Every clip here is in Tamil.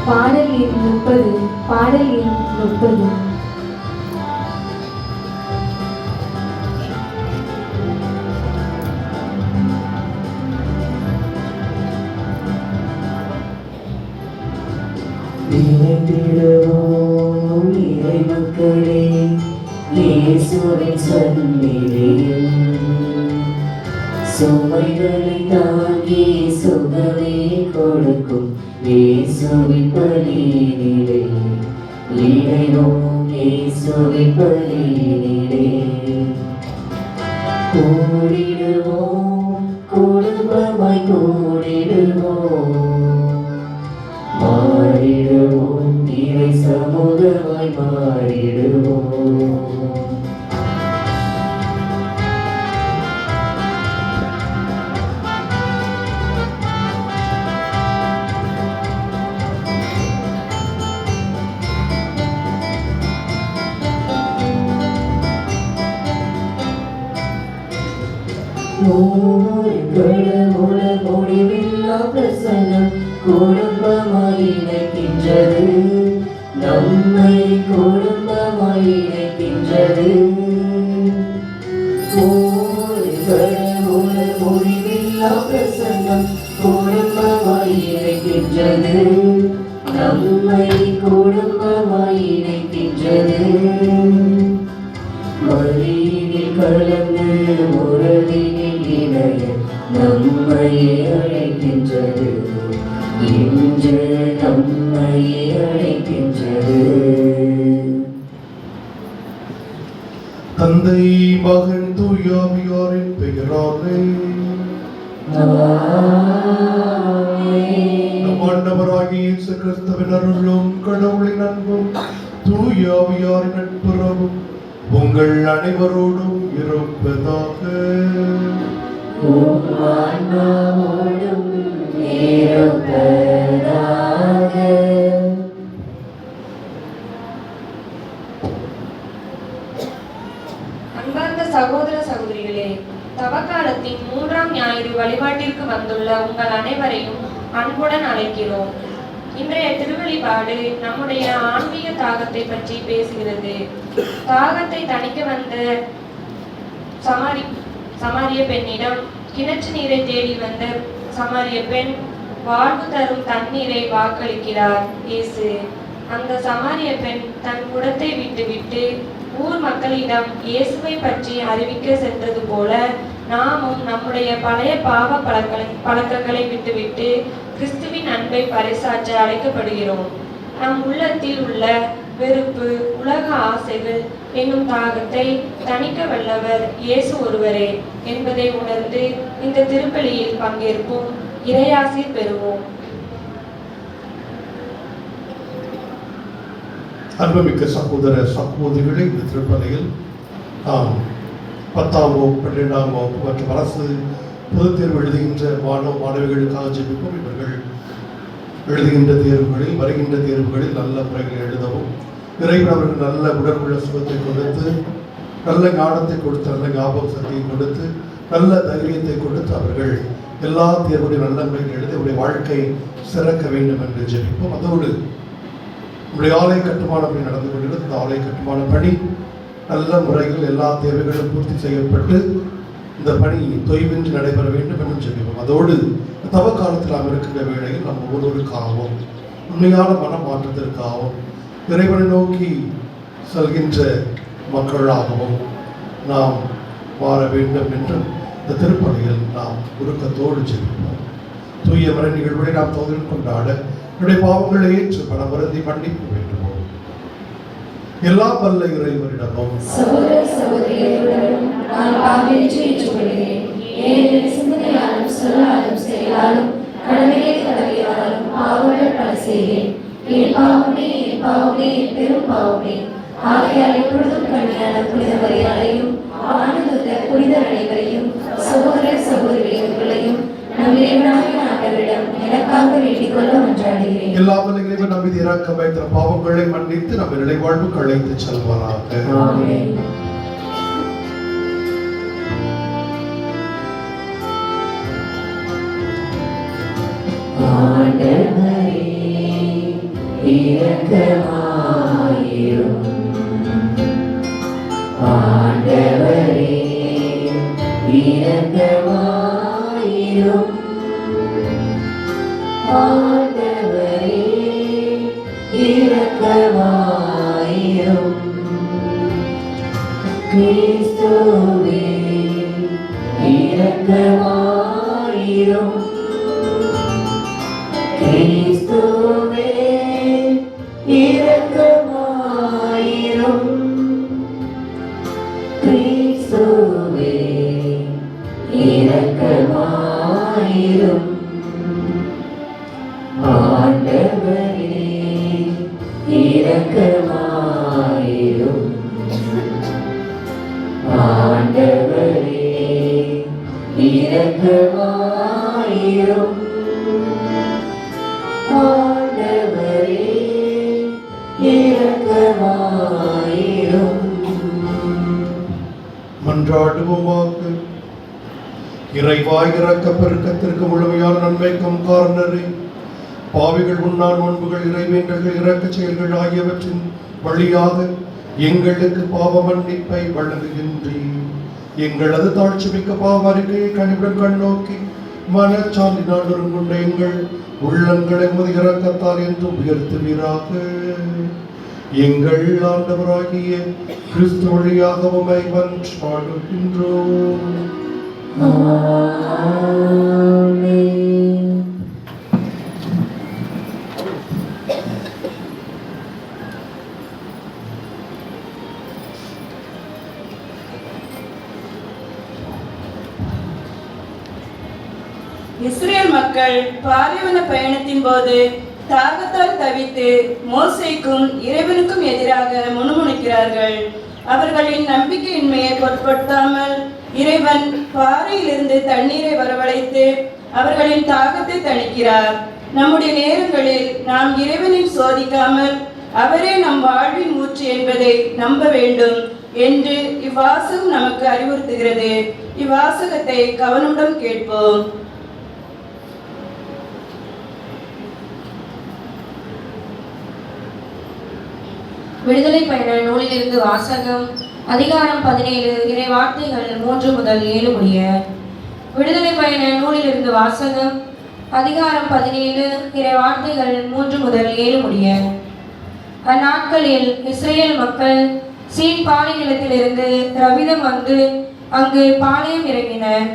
பாடல் எண் 30. பாடல் எண் 30. நினைத்திடுவோம் இறை மக்களே, இயேசுவின் சந்நிதியில் சுமைகளை தாங்கி சுகமே கொடுக்கும் இயேசுவின் பலியினிலே இறைவோம், இயேசுவின் பலியினிலே கூடிடுவோம், குடும்பமாய் கூடிடுவோம், மாறிடுவோம், இறை சமூகமாய் மாறிடுவோம். முடிவில்லா பிரசன்னம் குடும்பமாய் இணைக்கின்றது, நம்மை குடும்பமாய் இணைக்கின்றது. முடிவில்லா பிரசன்னம் குடும்பமாய் இணைக்கின்றது, நம்மை குடும்பமாய் இணைக்கின்றது. மறியினில் கலந்து உறவினில் இணைய நம்மையே அழைக்கின்றது, இன்று நம்மையே அழைக்கின்றது. தந்தை மகன் தூயாவியாரின் பெயராலே நம் ஆண்டவராகிய இயேசு கிறிஸ்துவின் அருளும் கடவுளின் அன்பும் தூயாவியாரின் நட்புறவும் உங்கள் அனைவரோடும் இருப்பதாக. அன்பார்ந்த சகோதர சகோதரிகளே, தவக்காலத்தின் 3ஆம் ஞாயிறு வழிபாட்டிற்கு வந்துள்ள உங்கள் அனைவரையும் அன்புடன் அழைக்கிறோம். இன்றைய திருவழிபாடு நம்முடைய ஆன்மீக தாகத்தை பற்றி பேசுகிறது. தாகத்தை தணிக்க வந்த சமாரிய பெண்ணிடம் கிணற்று நீரை தேடி வந்த சமாரிய பெண் வாழ்வு தரும் தண்ணீரை வாக்களிக்கிறார் இயேசு. அந்த சமாரிய பெண் தன் குடத்தை விட்டுவிட்டு ஊர் மக்களிடம் இயேசுவை பற்றி அறிவிக்க சென்றது போல நாமும் நம்முடைய பழைய பாவ பழக்கங்களை விட்டுவிட்டு கிறிஸ்துவின் அன்பை பறைசாற்ற அழைக்கப்படுகிறோம். நம் உள்ளத்தில் உள்ள வெறுப்பு, உலக ஆசைகள் என்னும் தாகத்தை தணிக்க வல்லவர் இயேசு ஒருவரே என்பதை உணர்ந்து இந்த திருப்பலியில் பங்கேற்போம், இறையாசீர் பெறுவோம். அன்புமிக்க சகோதர சகோதரிகளை, இந்த திருப்பலியில் நாம் 10ஆம் வகுப்பு, 12ஆம் வகுப்பு மற்றும் அரசு பொதுத் தேர்வு எழுதுகின்ற மாணவிகளுக்காக ஜெபிப்போம். இவர்கள் எழுதுகின்ற தேர்வுகளில், வருகின்ற தேர்வுகளில் நல்ல முறையில் எழுதவும், இறைவன் அவர்கள் நல்ல உடற்குள்ள சுகத்தை கொடுத்து, நல்ல ஞானத்தை கொடுத்து, நல்ல ஞாபக சக்தியை கொடுத்து, நல்ல தைரியத்தை கொடுத்து அவர்கள் எல்லா தேர்வுகளையும் நல்ல முறையில் எழுதி அவருடைய வாழ்க்கை சிறக்க வேண்டும் என்று ஜெபிப்போம். அதோடு நம்முடைய ஆலய கட்டுமான பணி நடந்து கொண்டிருந்த இந்த ஆலய கட்டுமான பணி நல்ல முறையில் எல்லா தேவைகளும் பூர்த்தி செய்யப்பட்டு இந்த பணி தொய்வின்றி நடைபெற வேண்டும் என்று ஜெபிப்போம். அதோடு தவ காலத்தில் நாம் இருக்கின்ற வேளையில் நம் ஒவ்வொருவருக்காகவும் உண்மையான மன மாற்றத்திற்காகவும் இறைவனை நோக்கி செல்கின்ற மக்களாகவும் நாம் மாற வேண்டும் என்றும் இந்த திருப்பலியில் நாம் உருக்கத்தோடு ஜெபிப்போம். தூய மறை நிகழ்வுகளை நாம் தோதில் கொண்டாட என்னுடைய பாவங்களை ஏற்று பணம் வருந்தி மன்னிப்பு வேண்டுவோம். எல்லா வல்ல இறைவனிடமும் சகோதர சகோதரிகளிடம் நான் பாவத்தை ஏற்றுக்கொள்கிறேன். ஏனெனில் சிந்தனையாலும் சொல்லாலும் செயலாலும் கடமையை தவறியாலும் பாவங்கள் பல செய்தேன். என் பாவமே, என் பாவமே, என் பெரும் பாவமே. ஆகையால் எப்பொழுதும் கண்ணியான புனித மரியாதையும் ஆனந்த புனித அனைவரையும் சகோதர சகோதரிகளையும் நம் இறைவனாகிய ஆண்டவரிடம் எனக்காக வேண்டிக் கொள்ள மன்றாடுகிறேன். எல்லா வல்ல இறைவன் நம் மீது இரக்கம் வைத்த பாவங்களை மன்னித்து நம்ம நிலை வாழ்வுக்கு அழைத்து செல்வாராக. ஆமென். ஆண்டவரே இரக்கமாயிரும். ஆண்டவரே இரக்கமாயிரும். ஆண்டவரே இரக்கமாயிரும். கிறிஸ்துவே இரக்கமாயிரும். கிறிஸ்துவே இரக்கமாயிரும். கிறிஸ்துவே இரக்கமாயிரும். ஆண்டவரே இரக்கமாயிரும். ஆண்டவரே இரக்கமாயிரும். ஆண்டவரே இரக்கமாயிரும். மன்றாடுவோமாக. இறைவாய் இரக்க பெருக்கத்திற்கு முழுமையான நன்மைக்கும் காரணரே, பாவிகள் உண்ணான் நோன்புகள் இறைவேண்டல்கள் இரக்க செயல்கள் ஆகியவற்றின் வழியாக எங்களுக்கு பாவ மன்னிப்பை வழங்குகின்றீர். எங்களது தாழ்ச்சி மிக்க பாவ அறிக்கையை கனிவுடன் கண்ணோக்கி மனச்சான்றினால் கொண்ட எங்கள் உள்ளங்களை உமது இரக்கத்தால் என்றும் உயர்த்துவீராக. எங்கள் ஆண்டவராகிய கிறிஸ்து வழியாக உம்மை மன்றாடுகின்றோம். ஆமென். இஸ்ரேல் மக்கள் பாலைவன பயணத்தின் போது தாகத்தால் தவித்து மோசேக்கும் இறைவனுக்கும் எதிராக முணுமுணுக்கிறார்கள். அவர்களின் நம்பிக்கையின்மையை பொருட்படுத்தாமல் இறைவன் பாறையிலிருந்து தண்ணீரை வரவழைத்து அவர்களின் தாகத்தை தணிக்கிறார். நம்முடைய நேரங்களில் நாம் இறைவனை சோதிக்காமல் அவரே நம் வாழ்வின் ஊற்று என்பதை நம்ப வேண்டும் என்று இவ்வாசகம் நமக்கு அறிவுறுத்துகிறது. இவ்வாசகத்தை கவனமுடன் கேட்போம். விடுதலை பயண நூலிலிருந்து வாசகம். அதிகாரம் 17 இறை வார்த்தைகள் 3 முதல் 7 முடிய. விடுதலை பயண நூலிலிருந்து வாசகம். அதிகாரம் 17 இறை வார்த்தைகள் 3 முதல் 7 முடிய. அந்நாட்களில் இஸ்ரேல் மக்கள் சீன் பாலை நிலத்திலிருந்து ரவிதம் வந்து அங்கு பாளையம் இறங்கினர்.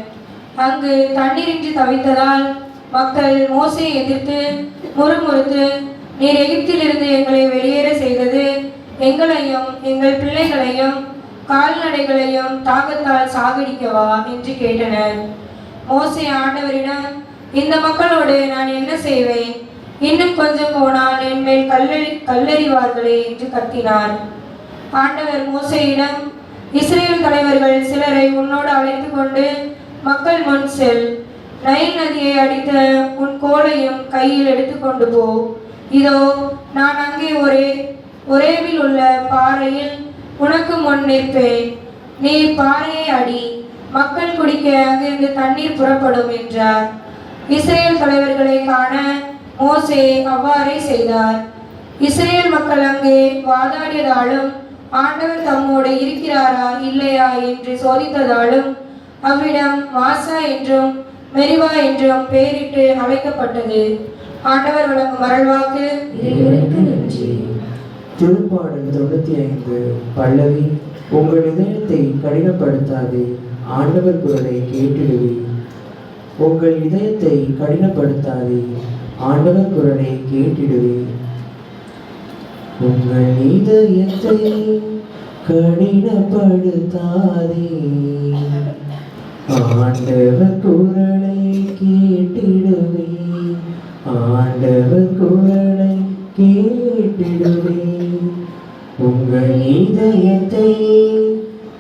அங்கு தண்ணீரின்றி தவித்ததால் மக்கள் மோசேயை எதிர்த்து முறுமுறுத்து, நீர் எகிப்திலிருந்து எங்களை வெளியேற செய்தது எங்களையும் எங்கள் பிள்ளைகளையும் கால்நடைகளையும் தாகத்தால் சாகடிக்கவா என்று கேட்டனர். மோசே ஆண்டவரிடம், இந்த மக்களோடு நான் என்ன செய்வேன்? இன்னும் கொஞ்சம் போனால் என் மேல் கல்லெறிவார்களே என்று கத்தினார். ஆண்டவர் மோசேயிடம், இஸ்ரேல் தலைவர்கள் சிலரை உன்னோடு அழைத்து கொண்டு மக்கள் முன் செல். நைல் நதியை அடித்த உன் கோலையும் கையில் எடுத்துக்கொண்டு போ. இதோ நான் அங்கே ஒரேவில் உள்ள பாறையில் உனக்கு முன் நிற்பேன். நீ பாறையை அடி, மக்கள் குடிக்க அங்கிருந்து தண்ணீர் புறப்படும் என்றார். இஸ்ரேல் தலைவர்களை காண மோசே அவ்வாறே செய்தார். இஸ்ரேல் மக்கள் அங்கே வாதாடியதாலும் ஆண்டவர் தம்மோடு இருக்கிறாரா இல்லையா என்று சோதித்ததாலும் அவ்விடம் மாசா என்றும் மெரிவா என்றும் பெயரிட்டு அழைக்கப்பட்டது. ஆண்டவர் வழங்கும் அருள்வாக்கு. இறைவனுக்கு நன்றி. திருப்பாடல் 95 பல்லவி. உங்கள் இதயத்தை கடினப்படுத்தாதே, ஆண்டவர் குரலை கேட்டிடுவே. உங்கள் இதயத்தை கடினப்படுத்தாதே, ஆண்டவர் குரலை கேட்டிடுவே. உங்கள் இதயத்தை கடினப்படுத்தாதே, ஆண்டவர் குரலை கேட்டிடுவே. ஆண்டவர் குரலை கேட்டிடுவே. உங்கள் இதயத்தை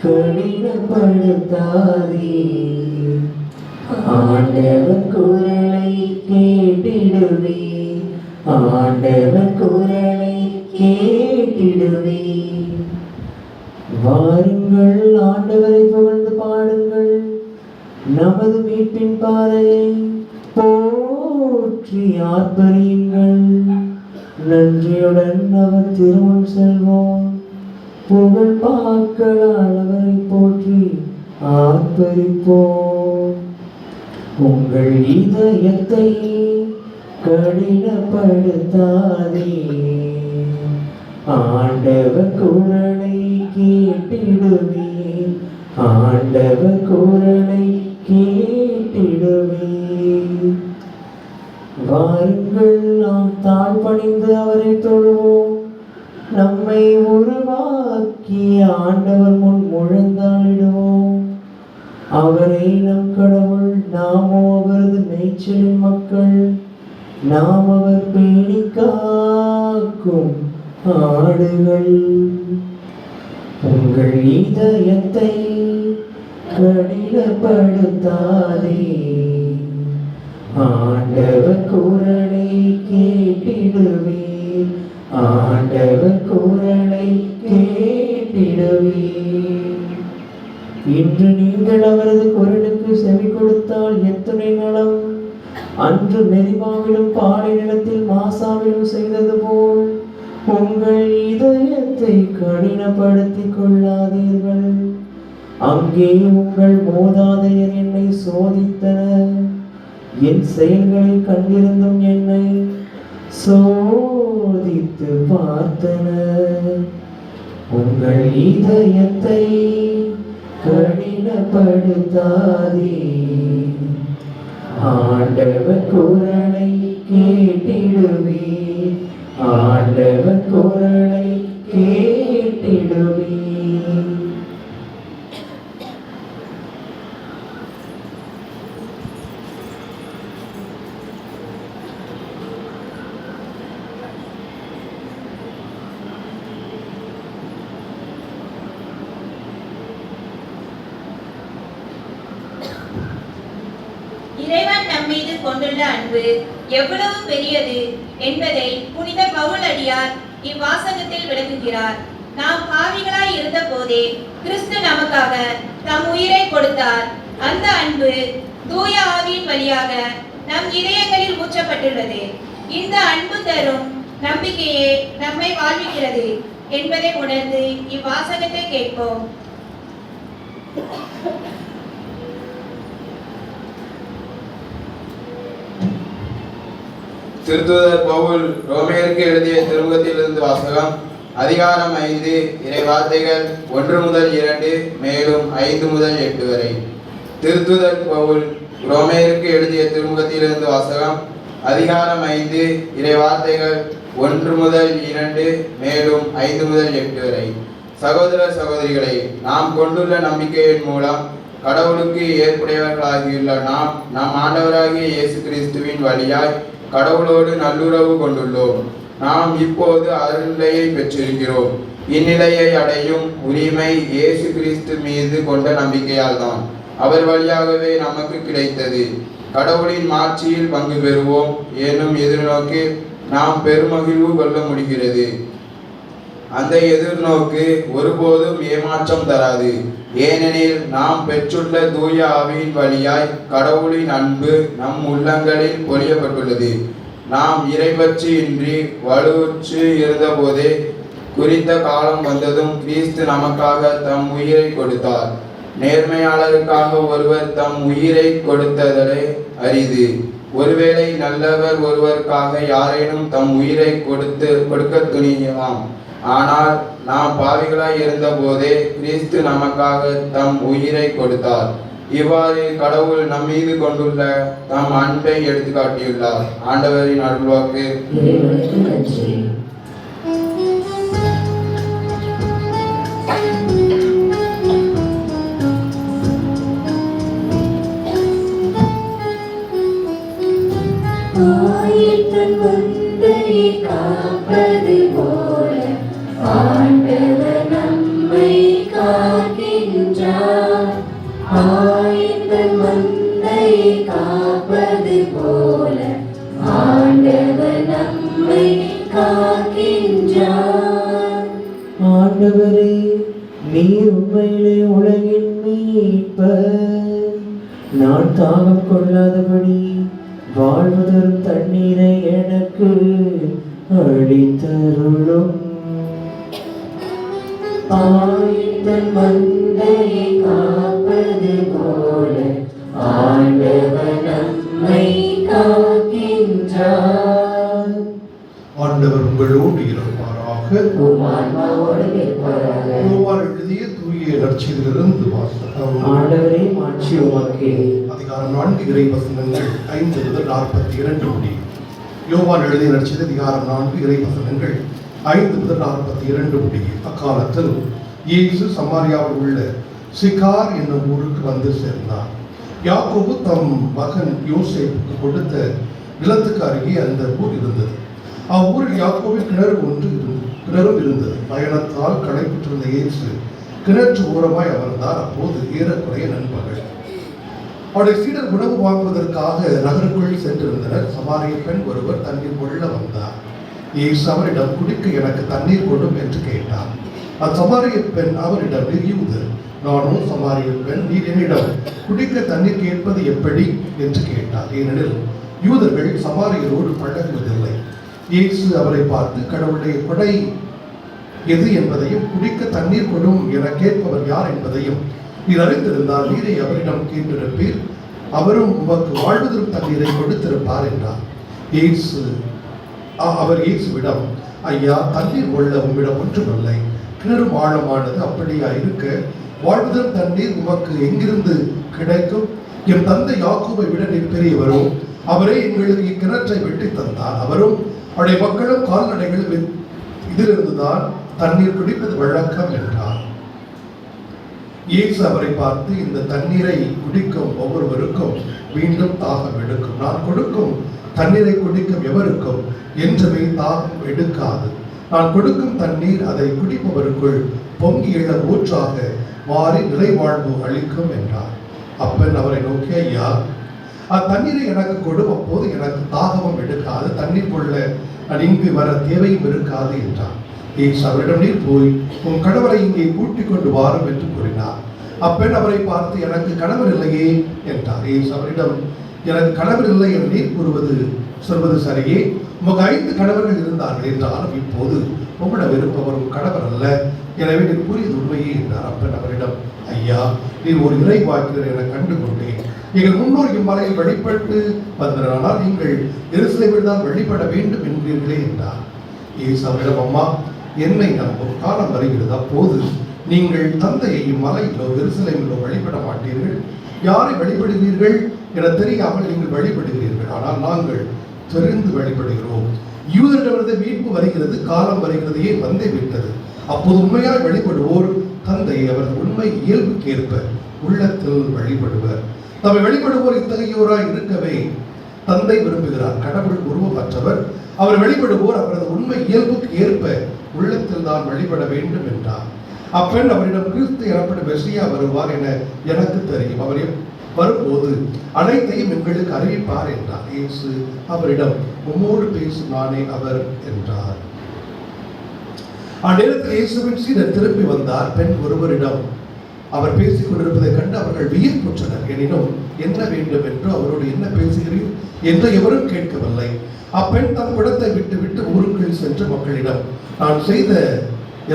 கடினப்படுத்தாதே, ஆண்டவர் குரலை கேட்டிடுவே. ஆண்டவர் குரலை கேட்டிடுவே. வாருங்கள், ஆண்டவரை புகழ்ந்து பாடுங்கள். நமது மீட்பின் பாதையை போற்றி ஆர்ப்பரியுங்கள். நன்றியுடன் அவர் திருமுன் செல்வோம். புகழ் பாக்களால் அவரை போற்றி ஆர்ப்பரிப்போம். உங்கள் இதயத்தை கடினப்படுத்தாதே, ஆண்டவர் குரலை கேட்டிடுவே, ஆண்டவர் குரலை கேட்டிடுவே. வாருங்கள் நாம் தாழ்பணிந்து அவரை தொழுவோம். நம்மை உருவாக்கிய ஆண்டவர் முன் முழந்தாளிடுவோம். அவரே நம் கடவுள், நாமோ அவரது மேய்ச்சலின் மக்கள். நாம் அவர் பேணி காக்கும் ஆடுகள். உங்கள் இதயத்தை கடினப்படுத்தாதே, ஆண்டவர் குரலை கேட்டிடுவே, ஆண்டவர் குரலை கேட்டிடுவே. இன்று நீங்கள் அவரது குரலுக்கு செவி கொடுத்தால் எத்துணை நலம். அன்று மெரிபாவிலும் பாலை நிலத்தில் மாசாவிலும் செய்தது போல் உங்கள் இதயத்தை கடினப்படுத்திக் கொள்ளாதீர்கள். அங்கே உங்கள் மூதாதையர் என்னை சோதித்தனர், என் செயல்களை கண்டிருந்தும் என்னை சோதித்து பார்த்தனர். உங்கள் இதயத்தை கடினப்படுத்தாதே, ஆண்டவர் குரலை கேட்டிடுவே, ஆண்டவர் குரலை கேட்டிடுவே. இறைவன் நம்மீது கொண்டுள்ள அன்பு எவ்வளவு பெரியது என்பதை புனித பவுலடியார் இவ்வாசகத்தில் விளக்குகிறார். நாம் பாவிகளாய் இருந்த போதே கிறிஸ்து நமக்காக தம் உயிரை கொடுத்தார். அந்த அன்பு தூய ஆவியின் வழியாக நம் இதயங்களில் ஊற்றப்பட்டுள்ளது. இந்த அன்பு தரும் நம்பிக்கையே நம்மை வாழ்விக்கிறது என்பதை உணர்ந்து இவ்வாசகத்தை கேட்போம். திருத்தூதர் பவுல் ரோமேயருக்கு எழுதிய திருமுகத்திலிருந்து வாசகம். அதிகாரம் 5, இறை வார்த்தைகள் 1 முதல் 2 மேலும் 5 முதல் 8 வரை. திருத்தூதர் பவுல் ரோமேயருக்கு எழுதிய திருமுகத்திலிருந்து வாசகம். அதிகாரம் 5, இறை வார்த்தைகள் 1 முதல் 2 மேலும் 5 முதல் 8 வரை. சகோதர சகோதரிகளை, நாம் கொண்டுள்ள நம்பிக்கையின் மூலம் கடவுளுக்கு ஏற்புடையவர்களாகியுள்ள நாம் நம் ஆண்டவராகிய இயேசு கிறிஸ்துவின் வழியாய் கடவுளோடு நல்லுறவு கொண்டுள்ளோம். நாம் இப்போது அருள்நிலையை பெற்றிருக்கிறோம். இந்நிலையை அடையும் உரிமை இயேசு கிறிஸ்து மீது கொண்ட நம்பிக்கையால் தான். அவர் வழியாகவே நமக்கு கிடைத்தது. கடவுளின் மாட்சியில் பங்கு பெறுவோம் எனும் எதிர்நோக்கு நாம் பெருமகிழ்வு கொள்ள முடிகிறது. அந்த எதிர்நோக்கு ஒருபோதும் ஏமாற்றம் தராது. ஏனெனில் நாம் பெற்றுள்ள தூய ஆவியின் வழியாய் கடவுளின் அன்பு நம் உள்ளங்களில் பொழியப்பட்டுள்ளது. நாம் இறைபற்று இன்றி வலுவுற்று இருந்தபோதே குறித்த காலம் வந்ததும் கிறிஸ்து நமக்காக தம் உயிரை கொடுத்தார். நேர்மையாளருக்காக ஒருவர் தம் உயிரை கொடுத்ததே அரிது. ஒருவேளை நல்லவர் ஒருவருக்காக யாரேனும் தம் உயிரை கொடுக்க துணியலாம். ஆனால் நாம் பாவிகளாய் இருந்த போதே கிறிஸ்து நமக்காக தம் உயிரை கொடுத்தார். இவ்வாறு கடவுள் நம் மீது கொண்டுள்ள தம் அன்பை எடுத்து காட்டியுள்ளார். ஆண்டவரின் அருள்வாக்கு. காப்பது போல ஆண்டவர் நம்மை காக்கின்றார். ஆயத்தன் மந்தை காப்பது போல ஆண்டவர் நம்மை காக்கின்றார். ஆண்டவரே, நீர் உண்மையிலே உலகின் மீட்பர். நான் தாகம் கொள்ளாதபடி வாழ்வு தரும் தண்ணீரை எனக்கு அளித்தருளும். ஆய்தன் மந்தையை காப்பது போல ஆண்டவர் நம்மை காக்கின்றார். ஆண்டவர் உங்களோடு இருப்பாராக. உம் ஆன்மாவோடு இருப்பாராக. யோவான் எழுதிய தூய நற்செய்தியிலிருந்து வாசகம். ஆண்டவரே மாட்சி உமக்கே. அதிகாரம் 4 இறை வசனங்கள் 5 முதல் 42 முடியும். யோவான் எழுதிய நற்செய்தி அதிகாரம் 4 இறை வசனங்கள் 5 முதல் 42 முடியும். அக்காலத்தில் இயேசு சமாரியாவில் உள்ள சிகார் என்னும் ஊருக்கு வந்து சேர்ந்தார். யாக்கோபு தம் மகன் யோசேப்புக்கு கொடுத்த நிலத்துக்கு அருகே அந்த ஊர் இருந்தது. அவ்வூரில் யாக்கோபின் கிணறும் இருந்தது. பயணத்தால் களைப்புற்றிருந்த இயேசு கிணற்று ஓரமாய் அமர்ந்தார். அப்போது ஏறக்குறைய நண்பர்கள் அவருடைய சீடர் உணவு வாங்குவதற்காக நகருக்குள் சென்றிருந்தனர். சமாரிய பெண் ஒருவர் தண்ணீர் கொள்ள வந்தார். இயேசு அவரிடம், குடிக்க எனக்கு தண்ணீர் கொடும் என்று கேட்டார். அச்சமாரிய பெண் அவரிடம், நீர் யூதர், நானும் சமாரிய பெண், நீர் என்னிடம் குடிக்க தண்ணீர் கேட்பது எப்படி என்று கேட்டார். ஏனெனில் யூதர்கள் சமாரியரோடு பழகுவதில்லை. இயேசு அவரை பார்த்து, கடவுளுடைய கொடை எது என்பதையும் குடிக்க தண்ணீர் கொடும் என கேட்பவர் யார் என்பதையும் நீர் அறிந்திருந்தால் நீரை அவரிடம் கேட்டிருப்பீர், அவரும் உமக்கு வாழ்வதற்கு தண்ணீரை கொடுத்திருப்பார் என்றார். அவர் இயேசுவிடம், ஐயா, தண்ணீர் கொள்ள உம்மிடம் ஒன்றுமில்லை, கிணறும் ஆழமானது. அப்படியா இருக்க வாழ்வதற்கு தண்ணீர் உமக்கு எங்கிருந்து கிடைக்கும்? என் தந்தை யாக்கோபை விட நீர் பெரியவரும், அவரே எங்களுக்கு இக்கிணற்றை வெட்டி தந்தார். அவரும் அவருடைய மக்களும் கால்நடைகள் இதிலிருந்துதான் தண்ணீர் குடிப்பது வழக்கம் என்றார். இயேசு அவரை பார்த்து, இந்த தண்ணீரை குடிக்கும் ஒவ்வொருவருக்கும் மீண்டும் தாகம் எடுக்கும். நான் கொடுக்கும் தண்ணீரை குடிக்கும் எவருக்கும் என்றுமே தாகம் எடுக்காது. நான் கொடுக்கும் தண்ணீர் அதை குடிப்பவருக்குள் பொங்கி எழ ஊற்றாக மாறி நிறைவாழ்வு அளிக்கும் என்றார். அப்பன் அவரை நோக்கி, ஐயா, அத்தண்ணீரை எனக்கு கொடும், அப்போது எனக்கு தாகமும் எடுக்காது, தண்ணீர் கொள்ள நான் இங்கு வர தேவையும் இருக்காது என்றார். இயேசு அவரிடம், நீர் போய் உன் கணவரை இங்கே கூட்டிக் கொண்டு வாரும் என்று கூறினார். அப்பெண் அவரை பார்த்து, எனக்கு கணவர் இல்லையே என்றார். இயேசு அவரிடம், எனக்கு கணவர் இல்லை என்று நீர் சொல்வது சரியே, உமக்கு 5 கணவர்கள் இருந்தார்கள் என்றாலும் இப்போது உம்மிடம் இருப்பவரும் கணவர் அல்ல, எனவே நீர் கூறியது உண்மையே என்றார். அப்பெண் அவரிடம், ஐயா, நீர் ஒரு இறைவாக்கினர் என கண்டு கொண்டேன். எங்கள் முன்னோர் இம்மலையில் வழிபட்டு வந்தனர், ஆனால் நீங்கள் எருசலேமில் தான் வழிபட வேண்டும் என்கிறீர்களே என்றார். இயேசு அவரிடம், அம்மா, என்னை நம்பும் காலம் வருகிறது, அப்போது நீங்கள் தந்தையை இம்மலையிலோ எருசலேமிலோ வழிபட மாட்டீர்கள். யாரை வழிபடுவீர்கள் என தெரியாமல் நீங்கள் வழிபடுகிறீர்கள், ஆனால் நாங்கள் தெரிந்து வழிபடுகிறோம். யூதரிடமிருந்து மீட்பு வருகிறது, காலம் வருகிறது, ஏன் வந்தே விட்டது. அப்போது உண்மையாய் வழிபடுவோர் தந்தையை அவரது உண்மை இயல்புக்கேற்ப உள்ளத்தில் வழிபடுவர். தம்மை வழிபடுவோர் இத்தகையோராய் இருக்கவே தந்தை விரும்புகிறார். கடவுள் உருவமற்றவர், அவர் வழிபடுவோர் அவரது உண்மை இயல்புக்கு ஏற்ப உள்ளத்தில் தான் வழிபட வேண்டும் என்றார். அப்பெண் அவரிடம், கிறிஸ்து எனப்படும் மெசியா வருவார் என எனக்கு தெரியும், அவர் வரும்போது அனைத்தையும் எங்களுக்கு அறிவிப்பார் என்றார். இயேசு அவரிடம், உம்மோடு பேசும் நானே அவர் என்றார். அந்நேரத்தில் இயேசுவின் சீடர் திரும்பி வந்தார். பெண் ஒருவரிடம் அவர் பேசிக் கொண்டிருப்பதை கண்டு அவர்கள் வியப்புற்றனர். எனினும் என்ன வேண்டும் என்று, அவரோடு என்ன பேசுகிறீர் என்று எவரும் கேட்கவில்லை. அப்பெண் தன் குடத்தை விட்டு ஊருக்குள் சென்று மக்களிடம், நான் செய்த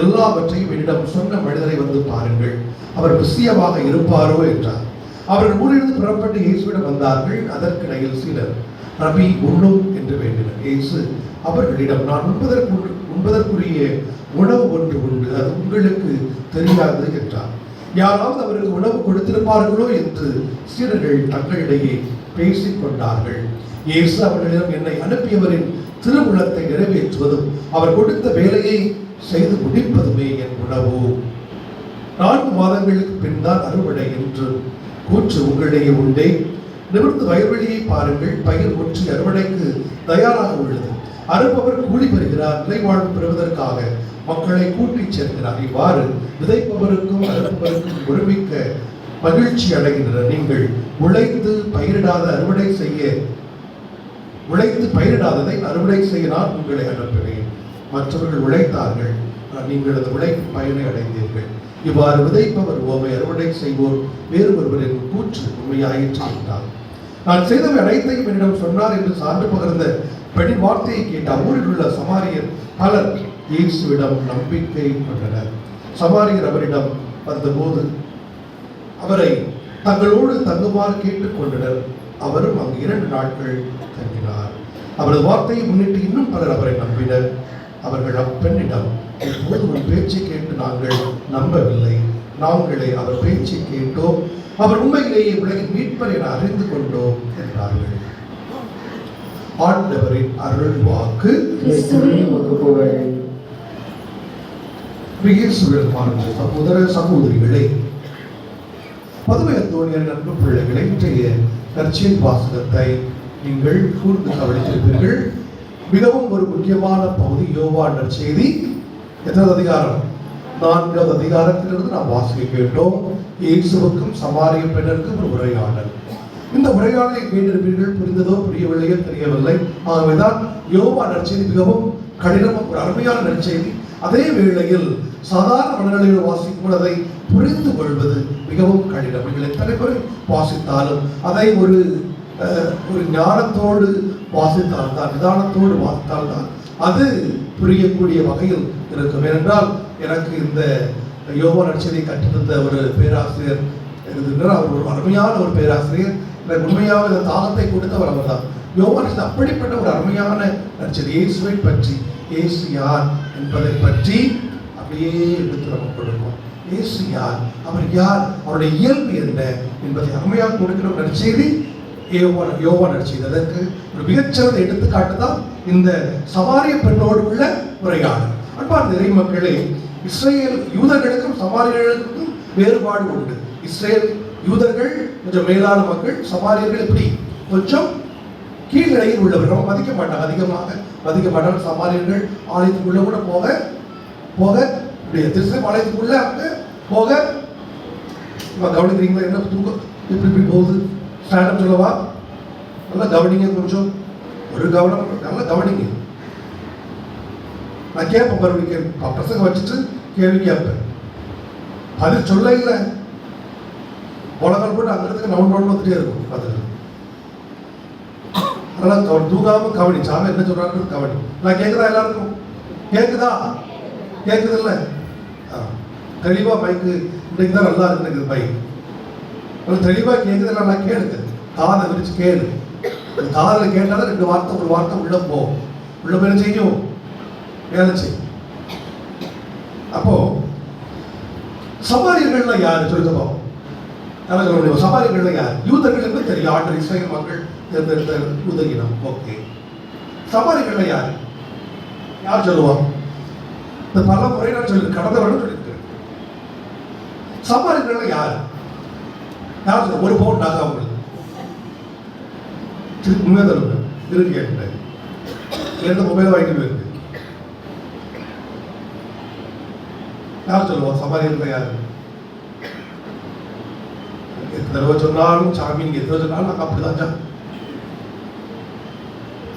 எல்லாவற்றையும் என்னிடம் சொன்ன மனிதரை வந்து பாருங்கள், அவர் பிஸியமாக இருப்பாரோ என்றார். அவர்கள் ஊரிலிருந்து புறப்பட்டு இயேசுவிடம் வந்தார்கள். அதற்கிடையில் சிலர், ரபி, உண்ணும் என்று வேண்டினர். இயேசு அவர்களிடம், நான் உண்பதற்குரிய உணவு ஒன்று உண்டு, அது உங்களுக்கு தெரியாது என்றார். யாராவது அவருக்கு உணவு கொடுத்திருப்பார்களோ என்று சீடர்கள் தங்களிடையே பேசிக் கொண்டார்கள். இயேசு அவர்களிடம், என்னை அனுப்பியவரின் திருவுளத்தை நிறைவேற்றுவதும் அவர் கொடுத்த வேலையை செய்து முடிப்பதுமே என் உணவு. 4 மாதங்களுக்கு பின் தான் அறுவடை என்று கூற்று உங்களிடையே உண்டே. நிமிர்ந்து வயல்வெளியை பாருங்கள், பயிர் ஒற்றி அறுவடைக்கு தயாராக உள்ளது. அறுப்பவர் கூலி பெறுகிறார், நிலைவாழ்வு பெறுவதற்காக மக்களை கூட்டிச் சேர்க்கிறார். இவ்வாறு விதைப்பவருக்கும் அறுப்பவருக்கும் ஒருமிக்க மகிழ்ச்சி அடைகின்றனர். நீங்கள் உழைத்து பயிரிடாததை அறுவடை செய்ய நான் உங்களை அனுப்புவேன். மற்றவர்கள் உழைத்தார்கள், நீங்கள் அந்த உழைப்பு பயனை அடைந்தீர்கள். இவ்வாறு விதைப்பவர் ஓமை, அறுவடை செய்வோர் வேறு ஒருவரின் கூற்று உண்மையாயிற்று என்றார். நான் செய்தவை அனைத்தையும் என்னிடம் சொன்னார் என்று சான்று பகிர்ந்த பெண்ணின் வார்த்தையை கேட்ட ஊரில் உள்ள சமாரியர் பலர் இயேசுவிடம் நம்பிக்கை கொண்டனர். சமாரியர் அவரிடம் வந்தபோது அவரை தங்களோடு தங்குமாறு கேட்டுக் கொண்டனர். அவரும் அங்கு 2 நாட்கள் தங்கினார். அவரது வார்த்தையை முன்னிட்டு இன்னும் பலர் அவரை நம்பினர். அவர்கள் அப்பெண்ணிடம், இப்போது உன் பேச்சை கேட்டு நாங்கள் நம்பவில்லை, நாங்களே அவர் பேச்சை கேட்டோம், அவர் உண்மையிலேயே உலகின் மீட்பர் என அறிந்து கொண்டோம் என்றார்கள். ஆண்டவரின் அருள் வாக்கு. சகோதர சகோதரிகளே, பதுவை அந்தோனியர் அன்பு பிள்ளைகளை, இன்றைய நற்செய்தி வாசகத்தை நீங்கள் கூர்ந்து கவனித்திருப்பீர்கள். மிகவும் ஒரு முக்கியமான பகுதி யோவான் நற்செய்தி. எத்தனாவது அதிகாரம்? 4வது அதிகாரத்திலிருந்து நாம் வாசிக்க கேட்டோம். இயேசுவுக்கும் சமாரிய பெண்ணிற்கும் ஒரு உரையாடல். இந்த உரையாடலை கேட்டிருப்பீர்கள். புரிந்ததோ புரியவில்லையோ தெரியவில்லை. ஆகவேதான் யோவான் நற்செய்தி மிகவும் கடினம், ஒரு அருமையான நற்செய்தி. அதே வேளையில் சாதாரண மனநிலையில் வாசிக்கும் அதை புரிந்து கொள்வது மிகவும் கடினம். நீங்கள் எத்தனை பேர் வாசித்தாலும் அதை ஒரு ஞானத்தோடு வாசித்தால்தான், நிதானத்தோடு வாசித்தால்தான் அது புரியக்கூடிய வகையில் இருக்கும். ஏனென்றால் எனக்கு இந்த யோவான் நற்செய்தியை கற்றிருந்த ஒரு பேராசிரியர் இருக்கின்றார். அவர் ஒரு அருமையான ஒரு பேராசிரியர். எனக்கு உண்மையாக இந்த தாகத்தை கொடுத்தவர் அவர் தான். யோவான் நற்செய்தி அப்படிப்பட்ட ஒரு அருமையான நற்செய்தி. இயேசுவை பற்றி, இயேசு யார் என்பதை பற்றி அப்படியே எடுத்து நம்ம கொடுப்போம். இயேசு யார், அவர் யார், அவருடைய இயல்பு என்ன என்பதை அருமையாக கொடுக்கிற ஒரு நற்செய்தி யோவான் நற்செய்தி. அதற்கு ஒரு மிகச்சிறந்த எடுத்துக்காட்டு தான் இந்த சமாரிய பெண்ணோடு உள்ள உரையாடல். அன்பார்ந்த இறை மக்களே, இஸ்ரேல் யூதர்களுக்கும் சமாரியர்களுக்கும் வேறுபாடு உண்டு. இஸ்ரேல் யூதர்கள் கொஞ்சம் மேலான மக்கள், சமாரியர்கள் எப்படி கொஞ்சம் கீழ்நிலையில் உள்ளவர்கள், மதிக்க மாட்டாங்க, அதிகமாக மதிக்க மாட்டாங்க. சமாரியர்கள் ஆலயத்துக்குள்ள கூட போக திருசம் ஆலயத்துக்குள்ள அங்க போக கவனிக்கிறீங்களா? என்ன தூக்கம் இப்படி போகுது, ஸ்டாண்டம் சொல்லவா? நல்லா கவனிங்க, கொஞ்சம் ஒரு கவனம், நல்லா கவனிங்க. நான் கேட்பேன், மறுபடியும் பிரசங்க வச்சுட்டு கேள்வி கேட்பேன். பதில் சொல்ல இல்லை, உலகம் போட்டு அந்த இடத்துக்கு நவுண்ட் வந்துட்டே இருக்கும். பதில் அதெல்லாம் தூங்காம கவனி. சாமி என்ன சொல்றாங்க கவனி. நான் கேட்குதா? எல்லாருக்கும் கேட்குதா? கேட்குது இல்லை? தெளிவா மைக்கு இன்னைக்கு தான் நல்லா இருக்குது மைக். தெளிவா கேட்குது. நல்லா கேளுங்க, காதை விரிச்சு கேளு. காதில் கேட்டாலும் 2 வார்த்தை ஒரு வார்த்தை உள்ள போகும். உள்ள போய் செய்யும், வேலை செய்யும். அப்போ சமாரியர்கள்ல யாரு சொல்லுங்க பாவம்? சமாரியர்கள்ல யார்? யூதர்கள் என்று தெரியும். ஆண்டு இஸ்ரேல் மக்கள் தேர்ந்தெடுத்த யூத இனம். ஓகே, சமாரியர்கள்ல யார்? யார் சொல்லுவாங்க? இந்த பல முறை நான் சொல்லி கடந்த வருடம் சொல்லியிருக்கேன். சமாரியர்கள்ல யார்? யார் சொல்ல? 1 பவுன் நகை அவங்களுக்கு உண்மையா தருவேன். இருக்கு கேட்டேன். 2 மொபைல் வாங்கிட்டு போயிருக்கு. யார் சொல்லுவோம்? சமாரியர்கள் யாரு? எத்தனை தடவை சொன்னாலும் சாமி, நீங்க எத்தனை சொன்னாலும் நாங்கள் அப்படிதான்.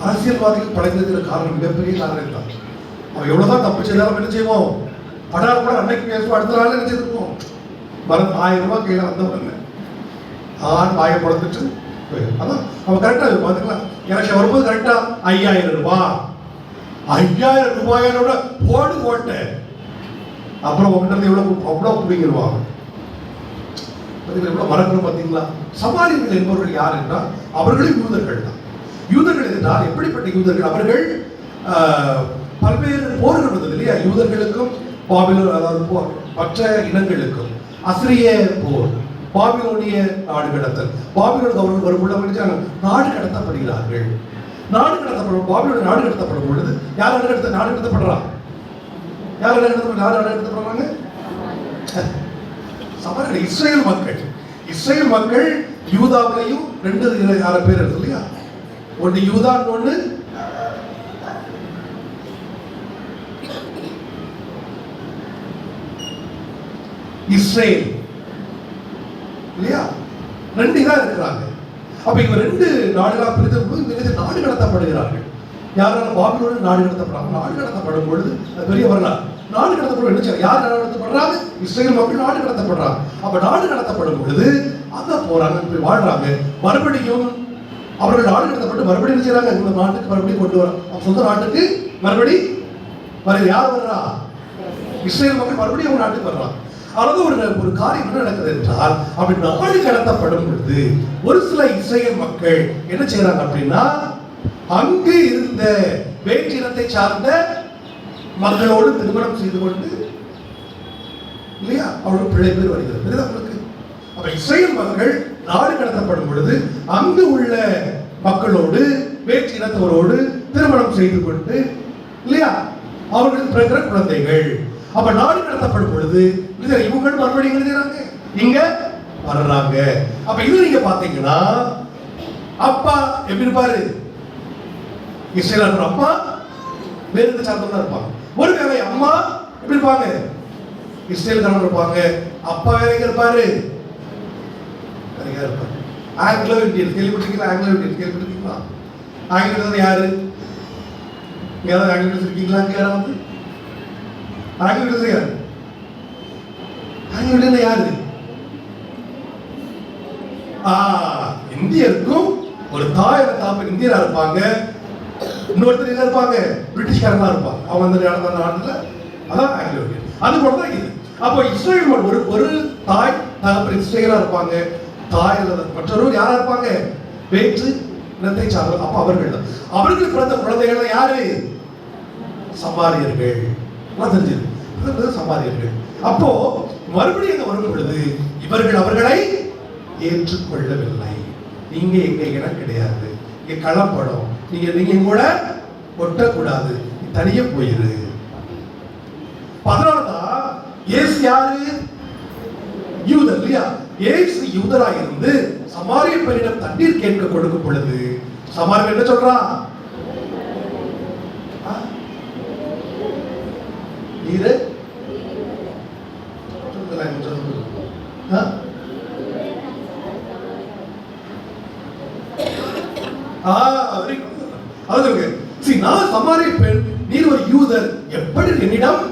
அரசியல்வாதிகள் படைத்திருக்கிற காரணம், மிகப்பெரிய காரணம் தான். அவன் எவ்வளவுதான் தப்பு செய்தாலும் என்ன செய்வோம்? படார் கூட அன்னைக்கு பேசுவோம், அடுத்த நாள் என்ன செய்திருப்போம்? மருந்து 1000 ரூபாய் கையில் வந்தவங்க பாயப்படுத்துட்டு அதான் அவன் கரெக்டா பார்த்துக்கலாம். எனக்கு வரும்போது கரெக்டா 5000 ரூபாய், 5000 ரூபாயோட போட்டேன். அப்புறம் உங்கள்கிட்ட எவ்வளவு பிடிங்கிடுவாங்க. எவ்வளவு மறக்கணும் பார்த்தீங்களா? சமாரியர்கள் என்பவர்கள் யார் என்றால் அவர்களும் யூதர்கள் தான். யூதர்கள் என்றால் எப்படிப்பட்ட யூதர்கள்? அவர்கள் பல்வேறு போர்கள் வந்தது இல்லையா? யூதர்களுக்கும் பாபிலோன், அதாவது மற்ற இனங்களுக்கும் அசிரிய போர், பாபிலோனிய நாடு கடத்தல். பாபிலோன் அவர்கள் வரும்பொழுது நாடு கடத்தப்படுகிறார்கள். நாடு கடத்தப்படும், பாபிலோன் நாடு கடத்தப்படும் பொழுது யார் நாடு கடத்தப்படுறாங்க? யார் நாடு கடத்தப்படுறாங்க? சமாரியர்கள், இஸ்ரேல் மக்கள். இஸ்ரேல் மக்கள் யூதாவிலையும் 2 பேர் இருக்கு இல்லையா? ஒன்று யூதா, ஒன்று இஸ்ரேல் இல்லையா? 2 தான் இருக்கிறாங்க. அப்ப இவங்க 2 நாடுகளா பிரித்து நாடு கடத்தப்படுகிறார்கள். யாரால? பாபிலோன் நாடு கடத்தப்படுறாங்க. நாடு கடத்தப்படும் பொழுது பெரிய வரலாறு. நாடு கடத்தப்படும் என்ன? யார் நாடு கடத்தப்படுறாங்க? இஸ்ரேல் மக்கள் நாடு கடத்தப்படுறாங்க. அப்ப நாடு கடத்தப்படும் பொழுது அங்க போறாங்க, போய் வாழ்றாங்க. மறுபடியும் அவர்கள் நாடு கடத்தப்பட்டு மறுபடியும் என்ன செய்றாங்க? இந்த நாட்டுக்கு மறுபடியும் கொண்டு வர சொந்த நாட்டுக்கு மறுபடி யார் வர்றா? இஸ்ரேல் மக்கள் மறுபடியும் அவங்க நாட்டுக்கு வர்றாங்க. அதாவது ஒரு காரியம் என்ன நடக்குது என்றால், அப்படி நாடு கடத்தப்படும் பொழுது ஒரு சில இஸ்ரேல் மக்கள் என்ன செய்யறாங்க அப்படின்னா, அங்கு இருந்த வேற்று இனத்தை சார்ந்த மக்களோடு திருமணம் செய்து கொண்டு இல்லையா அவளுக்கு பிள்ளை பேர் வருகிறது. அவங்களுக்கு அப்ப இஸ்ரேல் மக்கள் நாடு கடத்தப்படும் பொழுது அங்கு உள்ள மக்களோடு வேற்று இனத்தவரோடு திருமணம் செய்து கொண்டு இல்லையா அவர்களுக்கு பிறக்கிற குழந்தைகள். அப்ப நாடு கடத்தப்படும் பொழுது இவங்க மறுபடியும் எழுதுறாங்க, இங்க வர்றாங்க. அப்ப இது நீங்க பாத்தீங்கன்னா அப்பா எப்படி இருப்பாரு? இஸ்ரேல் அப்பா வேறு சார்ந்தவங்க இருப்பாங்க. ஒருவேளை அம்மா எப்படி இருப்பாங்க? இஸ்ரேல்காரங்க இருப்பாங்க. அப்பா வேற எங்க இருப்பாரு? இருப்பாரு ஆங்கிலோ இந்தியன். கேள்விப்பட்டிருக்கீங்களா? ஆங்கிலோ இந்தியன் கேள்விப்பட்டிருக்கீங்களா? ஆங்கிலோ யாரு? யாராவது ஆங்கிலோ இருக்கீங்களா? யாராவது ஆங்கிலோ யாரு? ஆங்கிலோ யாரு? இந்தியருக்கும் ஒரு தாய் தாப்ப இந்தியரா இருப்பாங்க, இன்னொருத்தர் என்ன இருப்பாங்க? பிரிட்டிஷ்காரங்களா இருப்பாங்க. அவங்க அந்த நாட்டுல அதான் ஆங்கிலோ இந்தியன். அது போல தான் இது. அப்போ இஸ்ரேல் ஒரு தாய் தகப்பன் இஸ்ரேலா இருப்பாங்க, தாய் மற்றொரு யாரா இருப்பாங்க? வேற்று இனத்தை சார்ந்த. அப்ப அவர்கள் பிறந்த குழந்தைகள் யாரு? சமாரியர்கள். தெரிஞ்சது சமாரியர்கள். அப்போ மறுபடியும் வரும் பொழுது இவர்கள் அவர்களை ஏற்றுக்கொள்ளவில்லை. நீங்க எங்க இடம் கிடையாது, இங்க களப்படும், நீங்க கூட ஒட்டக்கூடாது, தனியே போயிரு. அதனாலதான் இயேசு யாரு? யூதர் இல்லையா? இயேசு யூதராக இருந்து சமாரிய பெண்ணிடம் தண்ணீர் கேட்க கொடுக்கும் பொழுது சமாரியன் என்ன சொல்றான்? நீரு நான் சமாரிய பெண், நீர் ஒரு யூதர், எப்படி என்னிடம்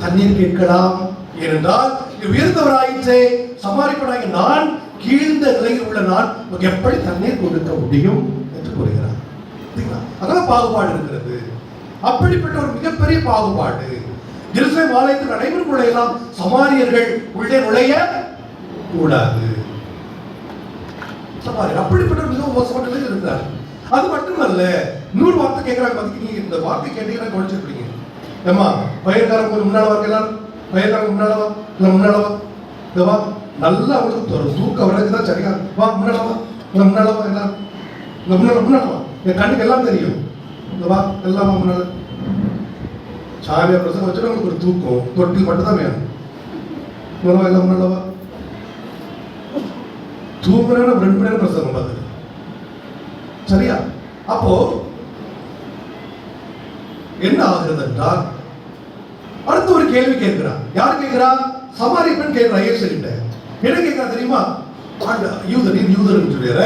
தண்ணீர் கேட்கலாம்? ஏனென்றால் உயர்ந்தவராயிற்றே, சமாரிப்பனாகிய நான் கீழ்ந்த நிலையில் உள்ள நான் எப்படி தண்ணீர் கொடுக்க முடியும் என்று கூறுகிறார். அதான் பாகுபாடு இருக்கிறது. அப்படிப்பட்ட ஒரு மிகப்பெரிய பாகுபாடு. எருசலேம் ஆலயத்தில் அனைவருக்குள்ள எல்லாம் சமாரியர்கள் உள்ளே நுழைய கூடாது. சமாரியர் அப்படிப்பட்ட மிக மோசமான நிலையில் இருக்கிறார். அது மட்டுமல்ல, இன்னொரு வார்த்தை கேட்கிறாங்க. நீங்க இந்த வார்த்தை கேட்டீங்கன்னா குறைச்சிருப்பீங்க. ஏமா வயற்காரங்க கொஞ்சம் முன்னால வாக்கலாம், வயற்காரங்க முன்னாலவா இல்ல முன்னாலவா, இதுவா நல்லா அவங்களுக்கு ஒரு தூக்கம் வர்றதுதான் சரியா. வா முன்னாலவா, இல்லை முன்னாலவா, எல்லாம் இந்த முன்னாலவா, என் கண்ணுக்கு எல்லாம் தெரியும். இந்த வா எல்லாமா முன்னால. சாமியா பிரசங்கம் வச்சுட்டு உங்களுக்கு ஒரு தூக்கம் தொட்டில் மட்டும் தான் வேணும். முன்னாலவா எல்லாம் முன்னாலவா. தூங்குறேன்னு 2 மணி நேரம் பிரசங்கம் பார்த்து சரியா. அப்போ என்ன ஆகிறது என்றால், அடுத்த ஒரு கேள்வி கேட்கிறார். யார் கேட்கிறா? சமாரிய பெண் கேட்கிறா இயேசு கிட்ட. என்ன கேட்கிறா தெரியுமா? யூதர் சொல்லிடுற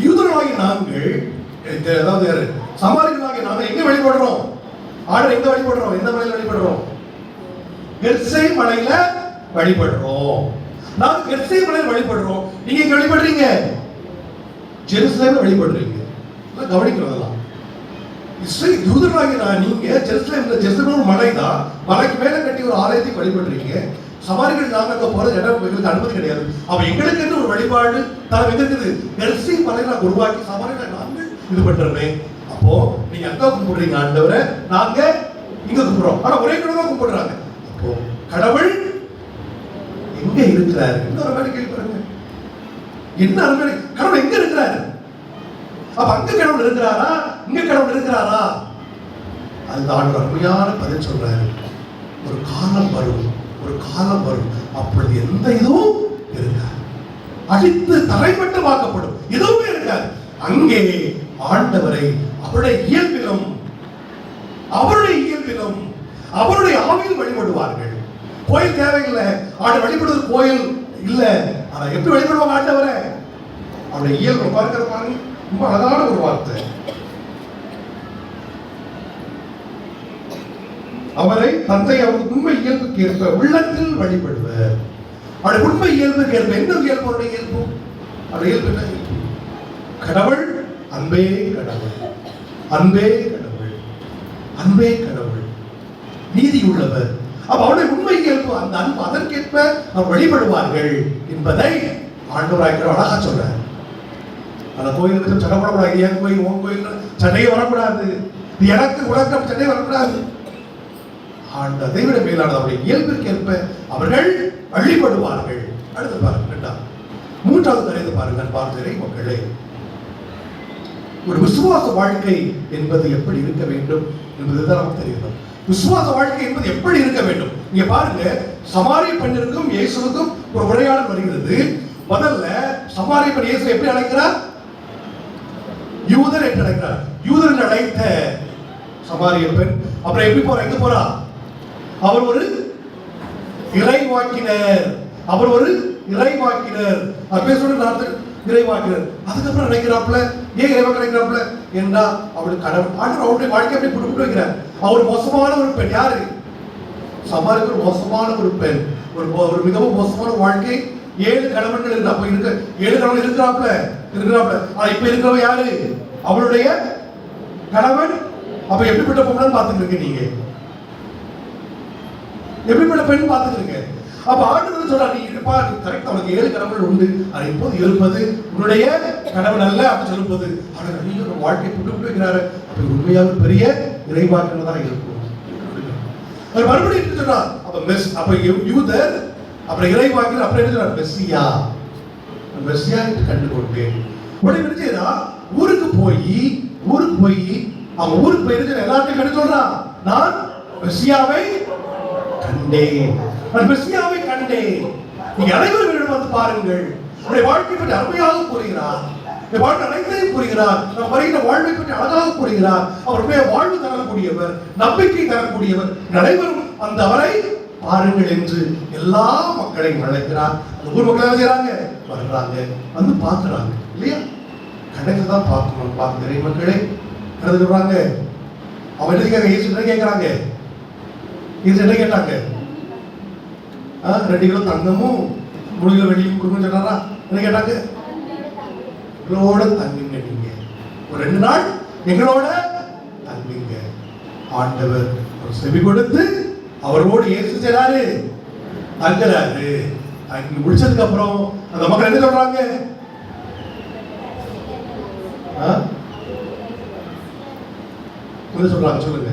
யூதர்களாகிய நாங்கள், அதாவது யாரு? சமாரியர்களாகிய நாங்கள் எங்க வழிபடுறோம்? ஆர்டர் எங்க வழிபடுறோம்? எந்த மலையில வழிபடுறோம்? கெர்சை மலையில வழிபடுறோம். நாங்க கெர்சை மலையில வழிபடுறோம். நீங்க எங்க வழிபடுறீங்க? ஜெருசலேம்ல வழிபடுறீங்க. கவனிக்கிறதெல்லாம் இஸ்ரேல் யூதர்களாகிய நீங்க ஜெருசலேம் மலைதான், மலைக்கு மேல கட்டி ஒரு ஆலயத்தை வழிபடுறீங்க. சமாரிகள் நாங்க அங்க போறது இடம் எங்களுக்கு அனுமதி கிடையாது. அவ எங்களுக்கு என்று ஒரு வழிபாடு தரம் எங்க இருக்குது? கெர்சை மலையை நாங்க உருவாக்கி சமாரிகள் நாங்கள் இது பண்றோமே. அப்போ நீங்க அங்க கும்பிடுறீங்க ஆண்டவரை, நாங்க இங்க கும்பிடுறோம். ஆனா ஒரே கடவுள் தான் கும்பிடுறாங்க. அப்போ கடவுள் எங்க இருக்கிறாரு? இன்னொரு மாதிரி கேள்வி பாருங்க. என்ன அருமை, கடவுள் எங்க இருக்கிறாரு? அப்ப அங்க கடவுள் இருக்கிறாரா, இங்க கடவுள் இருக்கிறாரா? அதுதான் அருமையான பதில் சொல்றாரு. ஒரு காலம் வரும், ஒரு காலம் வரும், அப்பொழுது எந்த இதுவும் இருக்காது, அடித்து தரைமட்டமாக்கப்படும், எதுவுமே இருக்காது. அங்கே ஆண்டவரை அவருடைய இயல்பிலும் அவருடைய ஆவியில் வழிபடுவார்கள். கோயில் தேவையில்லை, ஆண்டு வழிபடுவது கோயில் இல்ல. ஆனா எப்படி வழிபடுவாங்க ஆண்டவரை? அவருடைய இயல்பு பார்க்கிற பாருங்க, ரொம்ப அழகான ஒரு வார்த்தை. அவரை தந்தை அவருக்கு உண்மை இயல்புக்கு ஏற்ப உள்ளத்தில் வழிபடுவர். அவருடைய உண்மை இயல்பு இயல்பு என்ன இயல்பு? அவருடைய இயல்பு, அவருடைய இயல்பு என்ன இயல்பு? கடவுள் அன்பே கடவுள், அன்பே கடவுள், அன்பே கடவுள், நீதி உள்ளவர். அப்ப அவருடைய உண்மை இயல்பு அந்த அன்பு, அதற்கேற்ப அவர் வழிபடுவார்கள் என்பதை ஆண்டவராக அழகா சொல்றார். அந்த கோயிலுக்கு சண்டை போடக்கூடாது. என் கோயில் உன் கோயில் சண்டையே வரக்கூடாது. எனக்கு உலகம் சண்டை வரக்கூடாது. அதை விட மேலானது அவருடைய இயல்பிற்கேற்ப அவர்கள் வழிபடுவார்கள். அடுத்து பாருங்க, மூன்றாவது கருத்து பாருங்க. பார்க்கிறேன் மக்களே, ஒரு விசுவாச வாழ்க்கை என்பது எப்படி இருக்க வேண்டும் என்பதுதான் நமக்கு தெரியும். விசுவாச வாழ்க்கை என்பது எப்படி இருக்க வேண்டும்? நீங்க பாருங்க, சமாரிய பெண்ணிற்கும் இயேசுவுக்கும் ஒரு உரையாடல் வருகிறது. முதல்ல சமாரிய பெண் இயேசு எப்படி அழைக்கிறார்? யூதர் என்று அழைக்கிறார். யூதர் என்று அழைத்த சமாரிய பெண் அப்புறம் எப்படி போறா? எங்க போறா? அவர் ஒரு இறைவாக்கினர், அவர் ஒரு இறைவாக்கினர். அவர் பேசுறது இறைவாக்கினர். அதுக்கப்புறம் நினைக்கிறாப்ல, ஏன் இறைவாக்கு நினைக்கிறாப்ல என்றா அவளுக்கு கடவுள் ஆண்டவர் அவருடைய வாழ்க்கை அப்படி புட்டு வைக்கிறார். அவர் மோசமான ஒரு பெண். யாரு? சமாரிய ஒரு மோசமான ஒரு பெண், ஒரு மிகவும் மோசமான வாழ்க்கை. 7 கணவன்கள் இருக்கு. அப்ப இருக்க 7 கணவன் இருக்கிறாப்ல. ஆனா இப்ப இருக்கிறவ யாரு? அவளுடைய கணவன். அப்ப எப்படிப்பட்ட பொண்ணு பாத்துக்கிறீங்க நீங்க? எப்படிப்பட்ட பெண் பாத்துக்கிறீங்க? அப்ப ஆண்டவர் சொல்றாரு, நீ இருப்பா, நீ கரெக்ட், அவனுக்கு 7 கணவன் உண்டு. அது இப்போது இருப்பது உன்னுடைய கணவன் அல்ல அப்படி சொல்லும்போது அவர் நீங்க வாழ்க்கை புட்டு வைக்கிறாரு. அப்ப உண்மையாக பெரிய இறைவாக்கினர் தான் இருக்கும். அவர் மறுபடியும் சொல்றார், அப்ப யூதர் அப்புறம் இறைவாக்கினர் அப்புறம் என்ன சொல்றார்? மெஸ்ஸியா, மெஸ்ஸியா என்று கண்டுகொண்டேன். உடனே என்ன செய்யறா? ஊருக்கு போய் அவன் ஊருக்கு போய் எல்லாத்தையும் கண்டு சொல்றான், நான் மெஸ்ஸியாவை கண்டேன், நான் மெஸ்ஸியாவை கண்டேன். நீங்க அனைவரும் வந்து பாருங்கள். அவருடைய வாழ்க்கை பற்றி அருமையாக கூறுகிறார். வாழ்க்கை அனைத்தையும் கூறுகிறார். நம் வருகிற வாழ்வை பற்றி அழகாக கூறுகிறார். அவருடைய வாழ்வு தரக்கூடியவர், நம்பிக்கை தரக்கூடியவர். அனைவரும் அந்த அவரை பாருங்கள் என்று எல்லா மக்களையும் அழைக்கிறார். அந்த ஊர் மக்கள் என்ன செய்யறாங்க? வர்றாங்க, வந்து பார்க்கிறாங்க இல்லையா? கடைசி தான் பார்க்கணும். பார்க்க நிறைய மக்களே கருதுகிறாங்க. அவன் என்ன கேட்கிறாங்க? என்ன கேட்டாங்க? 2 கிலோ தங்கமும் 3 கிலோ வெள்ளியும் கொடுக்கணும்னு சொன்னாரா? என்ன கேட்டாங்க? எங்களோட தங்குங்க, நீங்க ஒரு 2 நாள் எங்களோட தங்குங்க. ஆண்டவர் ஒரு செவி கொடுத்து அவரோடு இயேசு செய்றாரு, தங்குறாரு. அங்க முடிச்சதுக்கு அப்புறம் அந்த மக்கள் என்ன சொல்றாங்க? என்ன சொல்றாங்க? சொல்லுங்க.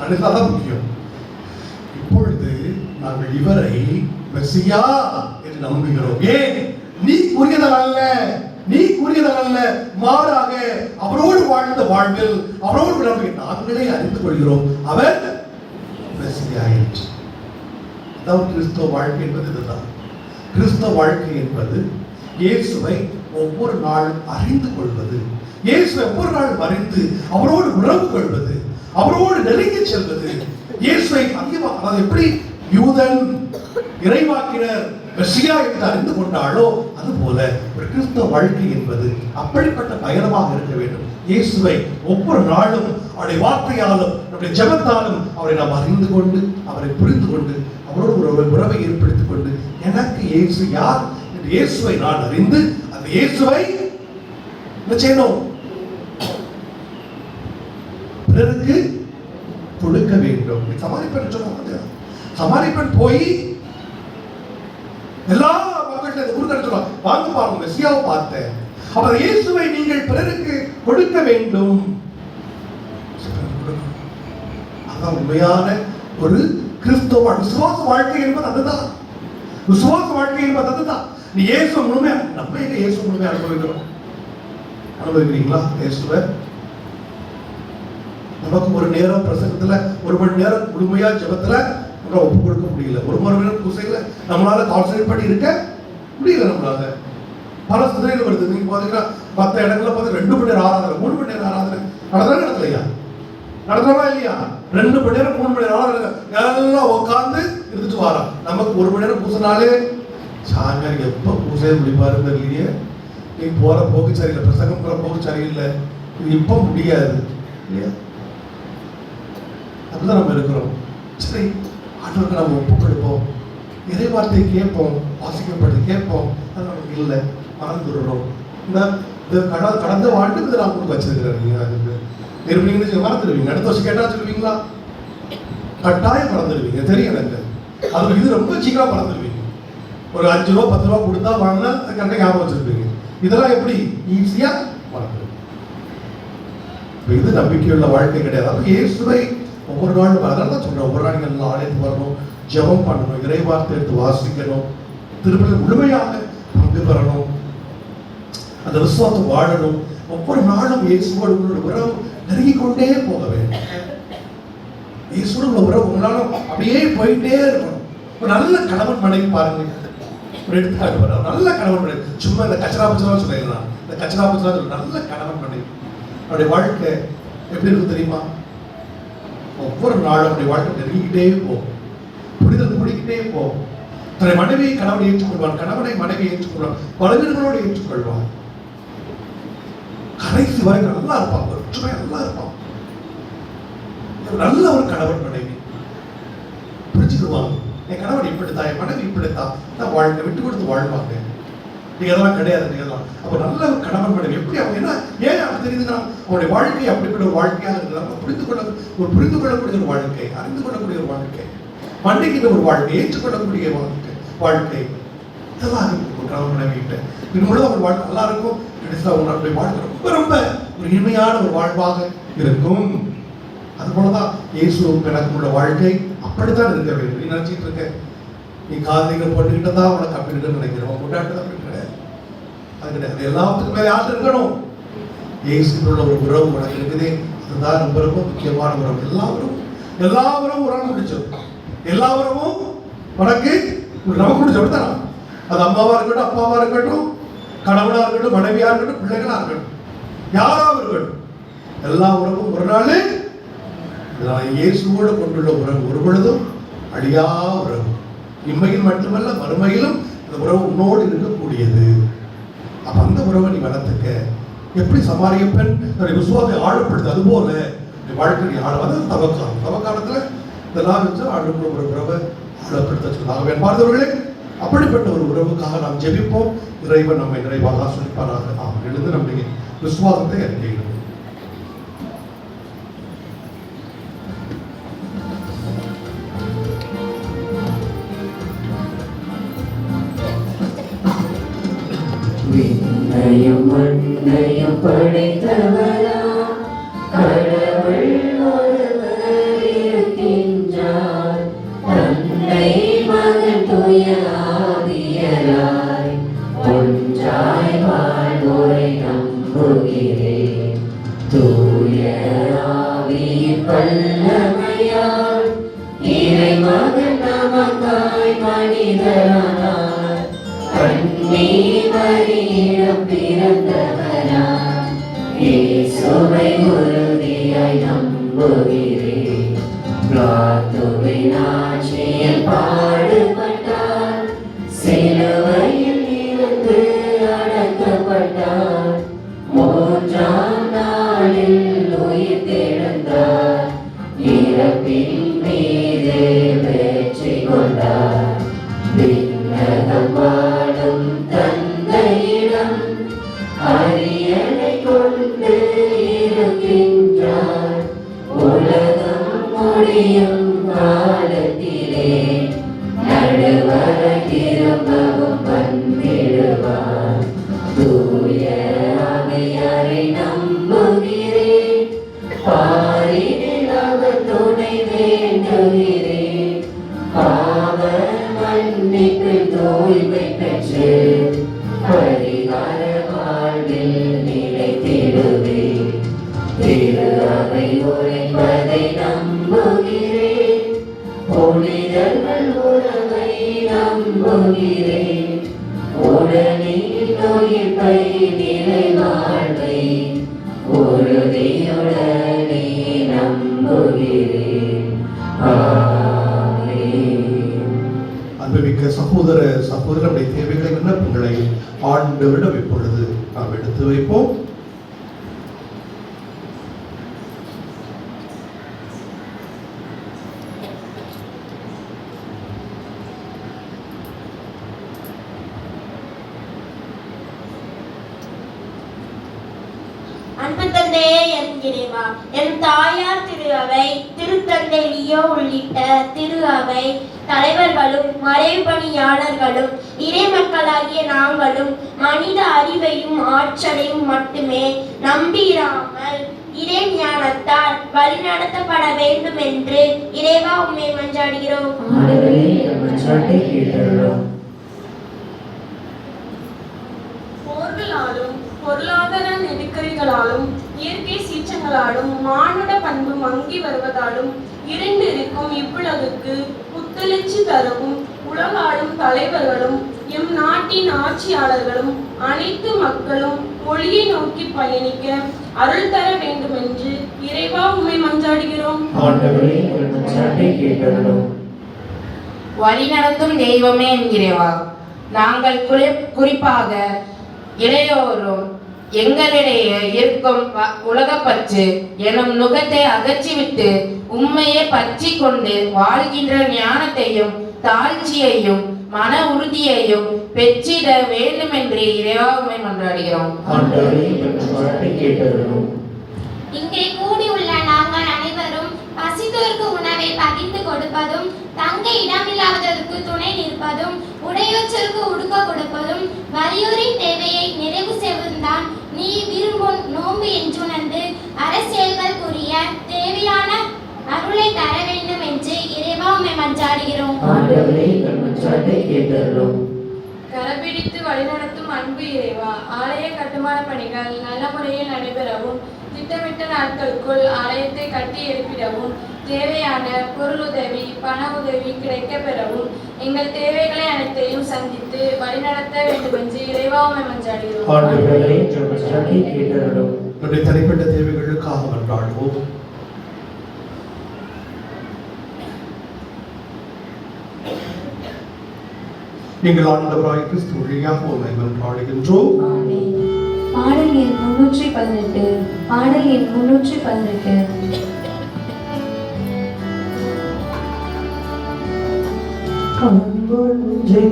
அதுதான் முக்கியம். இப்பொழுது நாங்கள் இவரை மெஸ்ஸியா என்று நம்புகிறோம். ஏன்? நீ கூறியதால் அல்ல, மாறாக அவரோடு வாழ்ந்த வாழ்வில் அவரோடு நம்பி நாங்களே அறிந்து கொள்கிறோம் அவர் மெஸ்ஸியா என்று. அதாவது கிறிஸ்தவ வாழ்க்கை என்பது இதுதான். கிறிஸ்தவ வாழ்க்கை என்பது இயேசுவை ஒவ்வொரு நாளும் அறிந்து கொள்வது, இயேசுவை ஒவ்வொரு நாளும் அறிந்து அவரோடு உறவு கொள்வது, அவரோடு நெருங்கி செல்வது. இயேசுவை அதிகமாக, அதாவது எப்படி யூதன் இறைவாக்கினர் மெஸ்ஸியா என்று அறிந்து கொண்டாலோ அதுபோல ஒரு கிறிஸ்தவ வாழ்க்கை என்பது அப்படிப்பட்ட பயணமாக இருக்க வேண்டும். இயேசுவை ஒவ்வொரு நாளும் அவருடைய வார்த்தையாலும் நம்முடைய ஜெபத்தாலும் அவரை நாம் அறிந்து கொண்டு, அவரை புரிந்து கொண்டு, அவரோடு ஒரு உறவை ஏற்படுத்திக் கொண்டு, எனக்கு இயேசு யார் என்று இயேசுவை நான் அறிந்து அந்த இயேசுவை என்ன செய்யணும்? பிறருக்கு கொடுக்க வேண்டும். சமாரிப்பெண் சொன்னாங்க. சமாரிப்பெண் போய் எல்லா மக்கள்கிட்ட குறுக்க சொல்லுவாங்க, வாங்க பாருங்க மெஸ்ஸியாவை பார்த்தேன். அப்ப இயேசுவை நீங்கள் பிறருக்கு கொடுக்க வேண்டும். அதான் உண்மையான ஒரு கிறிஸ்தவ விசுவாச வாழ்க்கை என்பது அதுதான். விசுவாச வாழ்க்கை என்பது அதுதான். நீ இயேசு முழுமையா, நம்ம எங்க இயேசு முழுமையா அனுபவிக்கிறீங்களா? இயேசுவை நமக்கு ஒரு நேரம் பிரசங்கத்துல 1 மணி நேரம் முழுமையா ஜெபத்துல ஒப்பு கொடுக்க முடியல. 1 மணி நேரம் பூசையில நம்மளால கான்சன்ட்ரேட் பண்ணி இருக்க முடியல. நம்மளால பல சிந்தனைகள் வருது. நீங்க பாத்தீங்கன்னா மற்ற இடங்கள்ல பார்த்து 2 மணி நேரம் ஆராதனை, 3 மணி நேரம் ஆராதனை நடத்தலையா? நடத்தவா இல்லையா? 2 மணி நேரம் 3 மணி நேரம் ஆராதனை எல்லாம் உட்கார்ந்து இருந்துட்டு வரோம். நமக்கு 1 மணி நேரம் பூசினாலே சாமியார் எப்ப பூசையை முடிப்பாருன்னு இல்லையே. நீ போற போக்கு சரியில்லை, பிரசங்கம் போற போக்கு சரியில்லை, இது இப்ப முடியாது இல்லையா? அப்படிதான் நம்ம இருக்கிறோம். சரி, ஆண்டவருக்கு நம்ம ஒப்பு கொடுப்போம், இறை வார்த்தையை கேட்போம், வாசிக்கப்படுது கேட்போம், அது நமக்கு இல்லை, மறந்துடுறோம். கடந்த ஆண்டு இதை நான் உங்களுக்கு வச்சிருக்கிறேன், இருப்பீங்கன்னு மறந்துடுவீங்க. அடுத்த வருஷம் கேட்டா சொல்லுவீங்களா? கட்டாயம் மறந்துடுவீங்க, தெரியும் எனக்கு. அது இது ரொம்ப சீக்கிரம் மறந்துடுவீங்க. ஒரு 5 ரூபா 10 ரூபா கொடுத்தா வாங்கினா கரெக்டாக ஞாபகம் வச்சிருப்பீங்க. இதெல்லாம் எப்படி ஈஸியா மறந்துடுவீங்க. இது நம்பிக்கையுள்ள வாழ்க்கை கிடையாது. அப்ப இயேசுவை ஒவ்வொரு நாளும், அதனால தான் சொல்றேன், ஒவ்வொரு நாள் நீங்கள் ஆலயத்துக்கு வரணும், ஜெபம் பண்ணணும், இறை வார்த்தை எடுத்து வாசிக்கணும், திருப்பதி முழுமையாக பங்கு பெறணும், அந்த விசுவாசம் வாழணும். ஒவ்வொரு நாளும் இயேசுவோடு உங்களோட உறவு நெருங்கிக் கொண்டே போக வேண்டும். இயேசுவோடு உள்ள உறவு உங்களாலும் அப்படியே போயிட்டே இருக்கணும். ஒரு நல்ல கணவன் மனைவி பாருங்க, ஒரு எடுத்துக்காட்டு, நல்ல கணவன் மனைவி, சும்மா இந்த கச்சரா பச்சரா சொல்லிடலாம், இந்த கச்சரா பச்சரா சொல்ல, நல்ல கணவன் மனைவி அவருடைய வாழ்க்கை எப்படி இருக்கும் தெரியுமா? ஒவ்வொரு நாளும் அவருடைய வாழ்க்கை நெருங்கிக்கிட்டே போகும், புரிதல் கூடிக்கிட்டே போகும். தன்னை மனைவியை கணவனை ஏற்றுக்கொள்வான், கணவனை மனைவியை ஏற்றுக்கொள்வான், பலவீனங்களோடு ஏற்றுக்கொள்வான். கடைசி வரை நல்லா இருப்பான், ஒற்றுமை நல்லா இருப்பான். நல்ல ஒரு கணவன் மனைவி புரிஞ்சுக்குவாங்க. என் கணவன் இப்படித்தான், என் மனைவி இப்படித்தான், நான் வாழ்க்கை விட்டு கொடுத்து வாழ்வாங்க. நீங்க அதெல்லாம் கிடையாது, நீங்க தான். அப்ப நல்ல ஒரு கணவன் மனைவி எப்படி அவங்க என்ன ஏன் அப்படி தெரியுதுன்னா, அவனுடைய வாழ்க்கை அப்படிப்பட்ட ஒரு வாழ்க்கையாக இருக்கிறாங்க. புரிந்து கொள்ளக்கூடிய ஒரு வாழ்க்கை, அறிந்து கொள்ளக்கூடிய ஒரு வாழ்க்கை, மன்னிக்கிற ஒரு வாழ்க்கை, ஏற்றுக்கொள்ளக்கூடிய வாழ்க்கை, இதெல்லாம் இருக்கும் கணவன் மனைவி கிட்ட. இன்னும் ஒரு வாழ்க்கை நல்லா இருக்கும். அவங்களுடைய வாழ்க்கை ரொம்ப ரொம்ப ஒரு இனிமையான ஒரு வாழ்வாக இருக்கும். அதுபோலதான் இயேசுவுக்கு எனக்கு உள்ள வாழ்க்கை அப்படித்தான் இருக்க வேண்டும். நீ நினைச்சிட்டு இருக்க நீ காதலிகள் பண்ணிக்கிட்ட தான் உனக்கு அப்படி இருக்குன்னு நினைக்கிறோம், கொண்டாட்டு அப்படி கிடையாது, அது கிடையாது. எல்லாத்துக்கும் மேலே யார் இருக்கணும்? இயேசுக்குள்ள ஒரு உறவு உனக்கு இருக்குதே, அதுதான் ரொம்ப ரொம்ப முக்கியமான உறவு. எல்லா உறவும் உறவு முடிச்சிடும், எல்லா உறவும் உனக்கு நமக்கு முடிச்சோம். அது அம்மாவா இருக்கட்டும், அப்பாவா இருக்கட்டும், கணவனா இருக்கட்டும், மனைவியா இருக்கட்டும், பிள்ளைகளா இருக்கட்டும், யாரா இருக்கட்டும், எல்லா உறவும் ஒரு நாள் இயேசுவோடு கொண்டுள்ள உறவு ஒரு பொழுதும் அழியா உறவு. இம்மையில் மட்டுமல்ல மறுமையிலும் இந்த உறவு உன்னோடு இருக்கக்கூடியது. அப்ப அந்த உறவை நீ வளர்த்துக்க. எப்படி சமாரிய பெண் தன்னுடைய விசுவாசத்தை ஆழப்படுது, அதுபோல வாழ்க்கை ஆழம். தவக்காலத்துல இதெல்லாம் வச்சு ஆளுக்குள்ள ஒரு உறவை ஆழப்படுத்த சொன்னாங்க. பார்த்தவர்களே, அப்படிப்பட்ட ஒரு உறவுக்காக நாம் ஜெபிப்போம். இறைவன் நம்மை நிறைவாக ஆசீர்வதிப்பாராக. நாம் எழுந்து நம்முடைய விசுவாசத்தை அறிக்கையிடுவோம். விண்ணையும் மண்ணையும் படைத்தவரா கடவுள் ஒருவர் இருக்கின்றார். தந்தை மகன் தூய ஆவியராய் ஒன்றாய் வாழ்வோரை நம்புகிறேன். தூய ஆவியின் வல்லமையால் இறைமகன் நமக்காய் மனிதரானார். கண்ணி மரியிடம் பிறந்தவராய் இயேசுவை உறுதியாய் நம்புகிறேன். பிளாத்துவின் ஆட்சியில் பாடுபட்டார், சிலுவையில் இருந்து அடக்கப்பட்டார், 3ஆம் நாளில் உயிர் தெழுந்தார், இறப்பின் மீது வெற்றி கொண்டார். விண்ணகம் வாழும் தந்தையிடம் அரியணை கொண்டு இருக்கின்றார். உலகம் முடியும் காலத்திலே நடுவர திரும்பவும் வந்திடுவார். தூய ஆவியாரை நம்புகிறேன், பாரினில் அவர் துணை வேண்டுகிறேன். பாவ மன்னிப்பில் தூய்மை பெற்று பரிகார வாழ்வில் நிலைத்திடுவேன். திரு அவை உரைப்பதை நம்புகிறேன், புனிதர்கள் உறவை நம்புகிறேன். உடனில் நோயிப்பை நிலை வாழ்வை உறுதியுடனே நம்புகிறேன். அன்புமிக்க சகோதர சகோதரனுடைய தேவைகளை விண்ணப்பங்களை ஆண்டவரிடம் இப்பொழுது நாம் எடுத்து வைப்போம். அன்பு தந்தையே என்கிறேவா, என் தாயார் திரு அவை, திருத்தந்தை லியோ உள்ளிட்ட திரு அவை தலைவர்களும் மறைபணியாளர்களும் இறை மக்களாகிய நாங்களும் மனித அறிவையும் ஆற்றலையும் மட்டுமே நம்பிராமல் இறை ஞானத்தால் வழிநடத்தப்பட வேண்டும் என்று இறைவா உம்மை மன்றாடுகிறோம். போர்களாலும் பொருளாதார நெருக்கடிகளாலும் இயற்கை சீற்றங்களாலும் மானுட பண்பு மங்கி வருவதாலும் இரண்டு இருக்கும் இவ்வுலகுக்கு புத்துணர்ச்சி தரவும் உலகாளும் தலைவர்களும் எம் நாட்டின் ஆட்சியாளர்களும் அனைத்து மக்களும் ஒளியை நோக்கி பயணிக்க அருள் தர வேண்டும் என்று இறைவா உம்மை மன்றாடுகிறோம். வழிநடத்தும் தெய்வமே என்கிறவா, நாங்கள் குறிப்பாக இளையோரும் எங்களிடையே இருக்கும் உலகப்பற்று எனும் நுகத்தை அகற்றிவிட்டு உண்மையை பற்றி கொண்டு வாழ்கின்ற ஞானத்தையும் தாழ்ச்சியையும் மன உறுதியையும் பெற்றிட வேண்டும் என்று இறைவா உம்மை மன்றாடுகிறோம். இங்கே கூடியுள்ள நாங்கள் அனைவரும் பசித்தோருக்கு உணவை பகிர்ந்து கொடுப்பதும், தங்க இடமில்லாதவருக்கு துணை நிற்பதும், உடையொற்றருக்கு உடுக்க கொடுப்பதும், வலியோரின் தேவையை நிறைவு செய்வதுதான் நீ விரும்பும் நோன்பு என்றுணர்ந்து அரசியல்கள் புரிய தேவையான அருளை தர வேண்டும் என்று இறைவா உம்மை மன்றாடுகிறோம். கரபிடித்து வழிநடத்தும் அன்பு இறைவா, ஆலய கட்டுமான பணிகள் நல்ல முறையில் நடைபெறவும், திட்டமிட்ட நாட்களுக்குள் ஆலயத்தை கட்டி எழுப்பிடவும், தேவையான பொருளுதவி பண உதவி கிடைக்க பெறவும், எங்கள் தேவைகளை அனைத்தையும் சந்தித்து வழிநடத்த வேண்டும் என்று இறைவா உம்மை மன்றாடுகிறோம். தனிப்பட்ட தேவைகளுக்காக மன்றாடுவோம். நீங்கள் ஆண்டவராய் கிறிஸ்து வழியாக உம்மை மன்றாடுகின்றோம். பாடல் எண் 318. பாடல் எண் 318.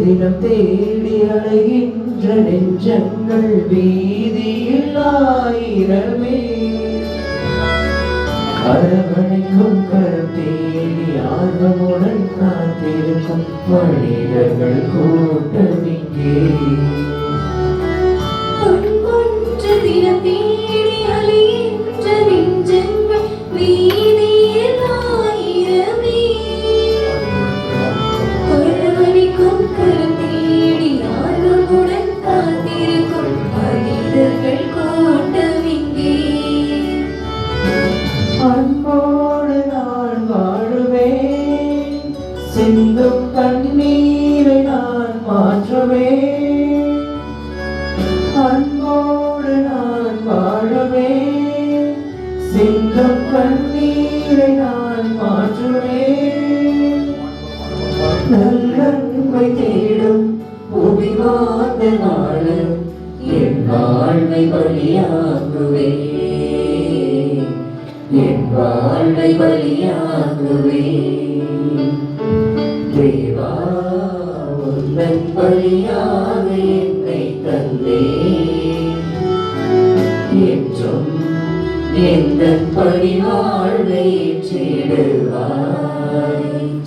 தினம் தேடி அலைகின்ற நெஞ்சங்கள் வீதியில் ஆயிரமே, அரவணைக்கும் கரம் தேடி ஆர்வமுடன் காத்திருக்கும் மனிதர்கள் கூட்டமிங்கே. தினம் தேடி அலைகின்ற நெஞ்சங்கள் வீதியில் ஆயிரமே, அரவணைக்கும் கரம் தேடி ஆர்வமுடன் காத்திருக்கும் மனிதர்கள் கூட்டமிங்கே. அன்போடு நான் வாழுவேன், சிந்தும் கண்ணீரை நான் மாற்றுவேன். அன்போடு நான் வாழுவேன், சிந்தும் கண்ணீரை நான் மாற்றுவேன். நல்லன்மை தேடும் புவிவாத நாள் என் வாழ்வை பலியாக்குவேன், என் வாழ்வை பலியாக்குவேன். தேவா உந்தன் பலியாக என்னை தந்தேன், என்றும் எந்தன் பணிவாழ்வை ஏற்றிடுவாய்.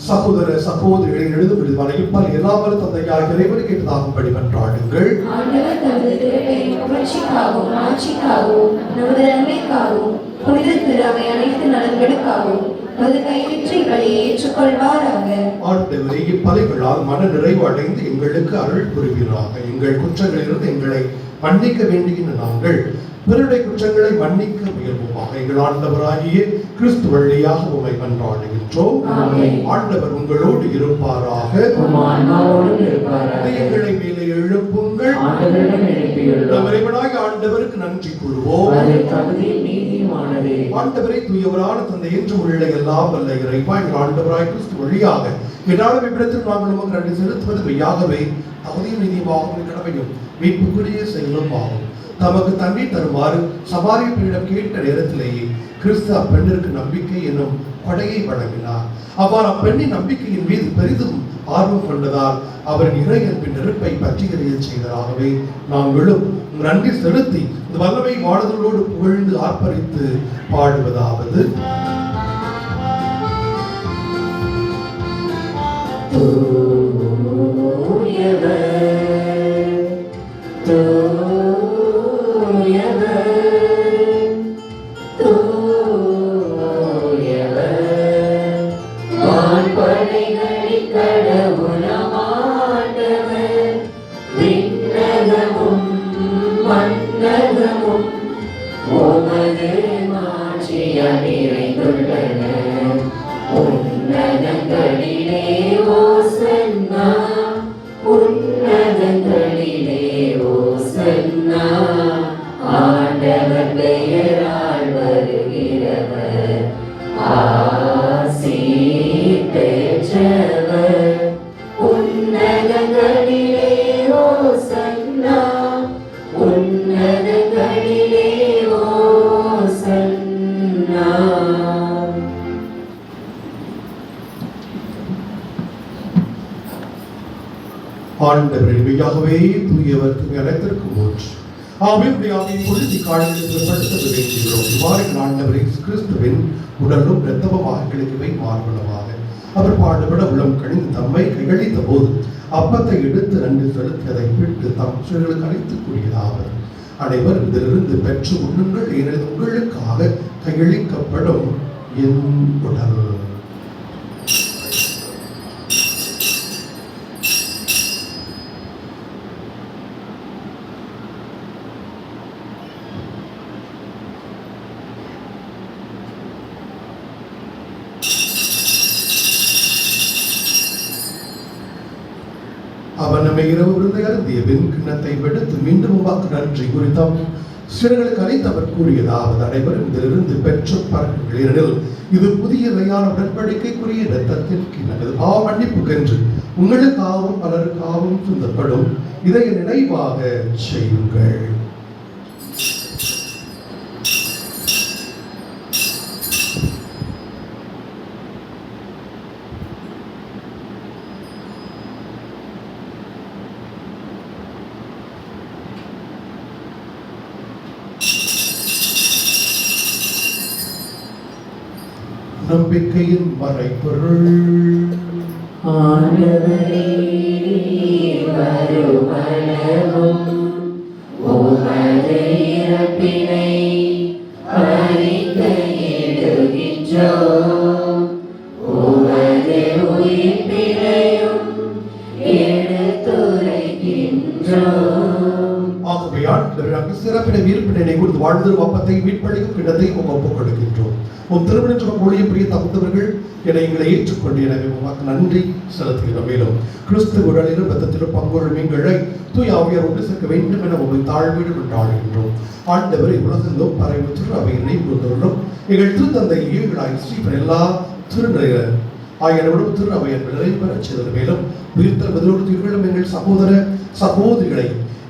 சகோதர சகோதரிகளை எழுதும் விடுவான இப்பல் எல்லாமல் தந்தையாக இறைவனுக்கு கேட்டதாகும்படி மன்றாடுங்கள். ஆண்டவர் தமது திருப்பெயரின் புகழ்ச்சிக்காகவும் ஆட்சிக்காகவும் நமது நன்மைக்காகவும் புனித திரு அவை அனைத்து நலன்களுக்காகவும் மது கைவிற்றி வழியை ஏற்றுக்கொள்வாராக. ஆண்டவரே, இப்பலைகளால் மன நிறைவு அடைந்து எங்களுக்கு அருள் புரிவீராக. எங்கள் குற்றங்களிலிருந்து எங்களை மன்னிக்க வேண்டுகின்ற நாங்கள் பிறருடைய குற்றங்களை மன்னிக்க முயல்வோமாக. எங்கள் ஆண்டவராகிய கிறிஸ்து வழியாக உம்மை மன்றாடுகின்றோம். ஆண்டவர் உங்களோடு இருப்பாராக. எங்களை மேலே எழுப்புங்கள். நம் இறைவனாகிய ஆண்டவருக்கு நன்றி கூறுவோம். ஆண்டவரை தூயவரான தந்தை என்று உள்ள எல்லாம் வல்ல இறைவா, எங்கள் ஆண்டவராய் கிறிஸ்து வழியாக என்னாலும் இவ்விடத்தில் நாங்கள் உமக்கு நன்றி செலுத்துவது மெய்யாகவே தகுதியும் நீதியாகவும் கடமையும் மீட்புக்குரிய செயலும் ஆகும். தமக்கு தண்ணீர் தருமாறு சமாரிய பெண்ணிடம் கேட்ட நேரத்திலேயே கிறிஸ்து அப்பெண்ணிற்கு நம்பிக்கை என்னும் கொடையை வழங்கினார். அவ்வாறு அப்பெண்ணின் நம்பிக்கையின் மீது பெரிதும் ஆர்வம் கொண்டதால் அவரின் இறையன்பின் நெருப்பை பற்றி எறிய செய்ததாகவே நாங்களும் நன்றி செலுத்தி இந்த வல்லமை வாழ்தலோடு புகழ்ந்து ஆர்ப்பரித்து பாடுவதாவது. ஆண்டவரே மெய்யாகவே தூயவர் தூய் அனைத்திற்கும் ஊற்று. ஆவியுடைய ஆவியை பொழுதி காலத்தில் படுத்த வேண்டுகிறோம். இவ்வாறு ஆண்டவரே கிறிஸ்துவின் உடலும் இரத்தமுமாக எங்களுக்கு மாறுபடமாக அவர் பாடுபட உளம் கணிந்து தம்மை கையளித்த போது அப்பத்தை எடுத்து நன்றி செலுத்தி அதை விட்டு தம் சிறுகளுக்கு அழைத்துக் கூறியதாவது. அனைவர் இதிலிருந்து பெற்று உண்ணுங்கள், ஏனெனில் உங்களுக்காக கையளிக்கப்படும் என் உடல். அவன் நம்மை இரவு விருந்தை அருந்திய பின் கிண்ணத்தை வெடுத்து மீண்டும் உமாக்கு நன்றி குறித்தாம் சிறுகளுக்கு அழைத்தவர் கூறியதாவது. அனைவரும் இதிலிருந்து பெற்று பறக்குங்கள், ஏனெனில் இது புதிய நிலையான உடன்படிக்கைக்குரிய இரத்தத்தின் கிண்ணம். இது பாவ மன்னிப்புக்கென்று உங்களுக்காகவும் பலருக்காகவும் சிந்தப்படும். இதை நினைவாக செய்யுங்கள். நம்பிக்கையின் மறைபொருள். ஆண்டவரே வருமளவும் உமது இறப்பினை அறிக்கையிடுகின்றோம், உமது உயிர்ப்பினையும் எடுத்துரைக்கின்றோம். ஆகவே ஆண்டவரே சிறப்பினை உயிர்ப்பினை குறித்து வாழ்தல் அப்பத்தை மீட்பளிக்கும் கிண்ணத்தையும் ஒப்புக் கொடுக்கின்றோம். உம் திருமணம் மொழிய பிரிய தகுந்தவர்கள் என எங்களை ஏற்றுக்கொண்டு எனவே உமக்கு நன்றி செலுத்துகிறோம். மேலும் கிறிஸ்து உடலிலும் ரத்தத்திலும் பங்கொள்ளும் எங்களை தூய் ஆவியார் ஒன்று சேர்க்க வேண்டும் என உங்களை தாழ்வீடு கொண்டாடுகின்றோம். ஆண்டவரை உலகெங்கும் பறைமுற்று அவை நினைவுறும் எங்கள் திருத்தந்தை ஈவுகளாய் ஸ்ரீபன் எல்லா திருநிலையினர் ஆகியவரும் திரு அவை என்பது நிறைவேறச் செய்தது. மேலும் உயிர்த்தல் பதிலோடு தீர்களும் எங்கள் சகோதர சகோதரிகளை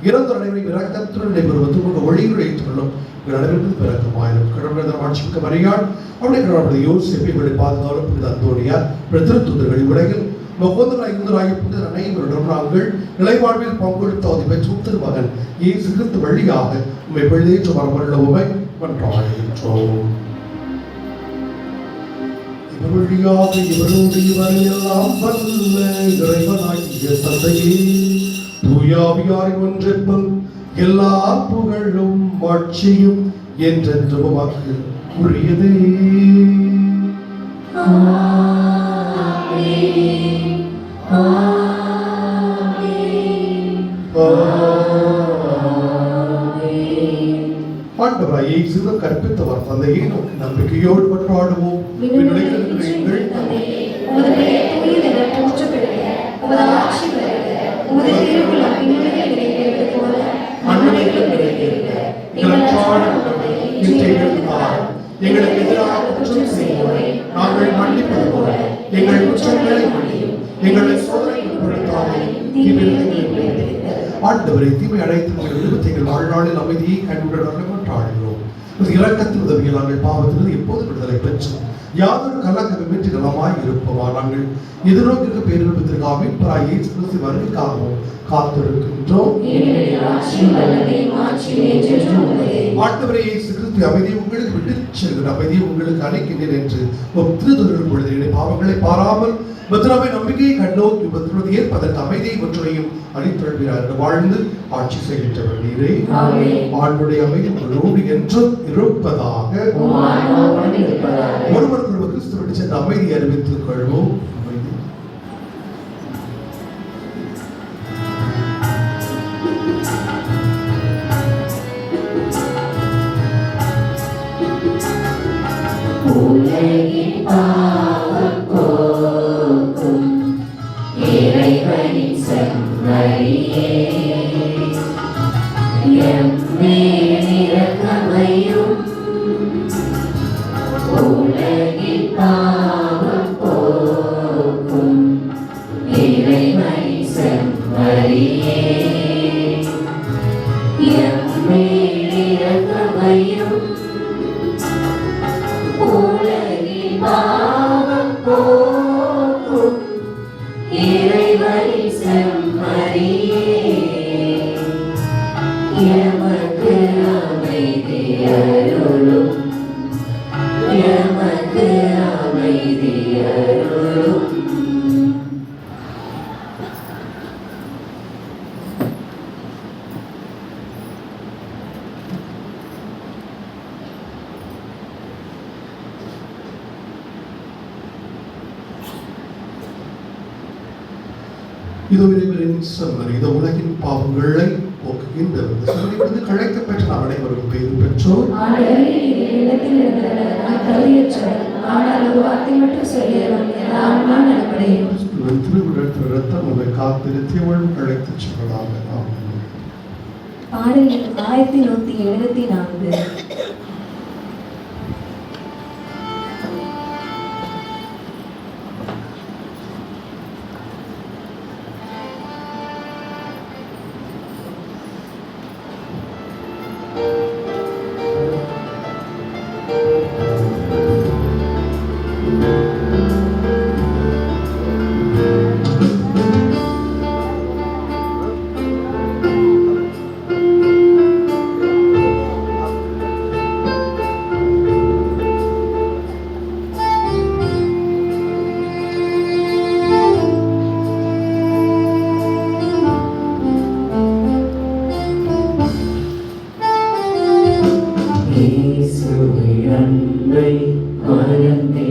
இறந்த அனைவரையும் இரக்கத்துடன் நடைபெறுவது உங்கள் ஒளிகளை ஏற்றுக்கொள்ளும் அனைவருக்கும் பிறக்கமாயிரும். கடவுள் ஆட்சிமிக்க மரியாள் அவருடைய கடவுளுடைய யோசிப்பை இவர்களை பாதுகாவலும் புனித அந்தோனியார் திருத்தூதர்கள் உலகில் முகோதராகிய புனித அனைவருடன் நாங்கள் நிலைவாழ்வில் பங்கெடுத்த பெற்று திருமகன் இயேசு கிறிஸ்து வழியாக உண்மை பிழையேற்று வரவல்ல உமை மன்றாடுகின்றோம். இவர் வழியாக இவரோடு இவரையெல்லாம் வல்ல இறைவனாகிய தந்தையே தூயாவியாரின் ஒன்றிப்பும் எல்லா புகழும் ஆட்சியும் என்றென்றும் உமக்கு உரியதே. ஆண்டவராய் இயேசு கற்பித்தவர் தந்தையை நோக்கி நம்பிக்கையோடு கொண்டாடுவோம். எங்களுக்கு எதிராக குற்றம் செய்வோரை நாங்கள் மன்னிப்பது போல எங்கள் குற்றங்களை மன்னியும், எங்களை சோதனைக்கு பொருத்தாதையும் ஆண்டவரை தீமை அடைத்து விடுவித்து எங்கள் வாழ்நாளில் அமைதியை கண்டுவிட கொண்டாடுகிறோம். இரக்கத்தின் உதவியில் நாங்கள் பாவத்திலிருந்து எப்போது விடுதலை பெற்று யாதொரு கலக்கமின்றி நலமாய் இருப்போமா. நாங்கள் எதிர்நோக்கிற்கு பேரிழப்பதற்காக மீட்பராய் இயேசு கிறிஸ்து வருகைக்காகவும் காத்திருக்கின்றோம். ஆண்டவரே இயேசு கிறிஸ்து அமைதியை உங்களுக்கு விட்டுச் செல்கிற அமைதியை உங்களுக்கு அளிக்கின்றேன் என்று திருத்துதல் பொழுது பாவங்களை பாராமல் பத்ராவை நம்பிக்கையை கண்ணோக்கி பத்ரவதை ஏற்பதற்கு அமைதியை ஒன்றையும் அளித்தொழுகிறார். வாழ்ந்து ஆட்சி செய்கின்றவர் நீரே. ஆண்டுடைய அமைதி உங்களோடு என்றும் இருப்பதாக. ஒருவர் கிறிஸ்து விட்டு சென்ற அமைதியை அறிவித்துக் கொள்வோம். உலகின் பாவம் போக்கும் இறைவனின் செம்மறியே, எம்மேல் இரக்கமையும். உலகின் பாவம் போக்கும் இறைவனின் செம்மறியே, எம்மேல் இரக்கமையும். உலகின் பாவம் போக்கும் இறைவனின் செம்மறியே, எமக்கு அமைதி அருளும், எமக்கு அமைதி அருளும். இதோ இறைவனின் செம்மறி, இதோ உலகின் பாவங்களை போக்குகின்றது. கழைக்க பெற்ற நாம் அனைவரும் பேர் பெற்றோர். திருவிழா நம்மை காத்திருத்தியவள் அழைத்துச் செல்வதாக. பாடல் 1174.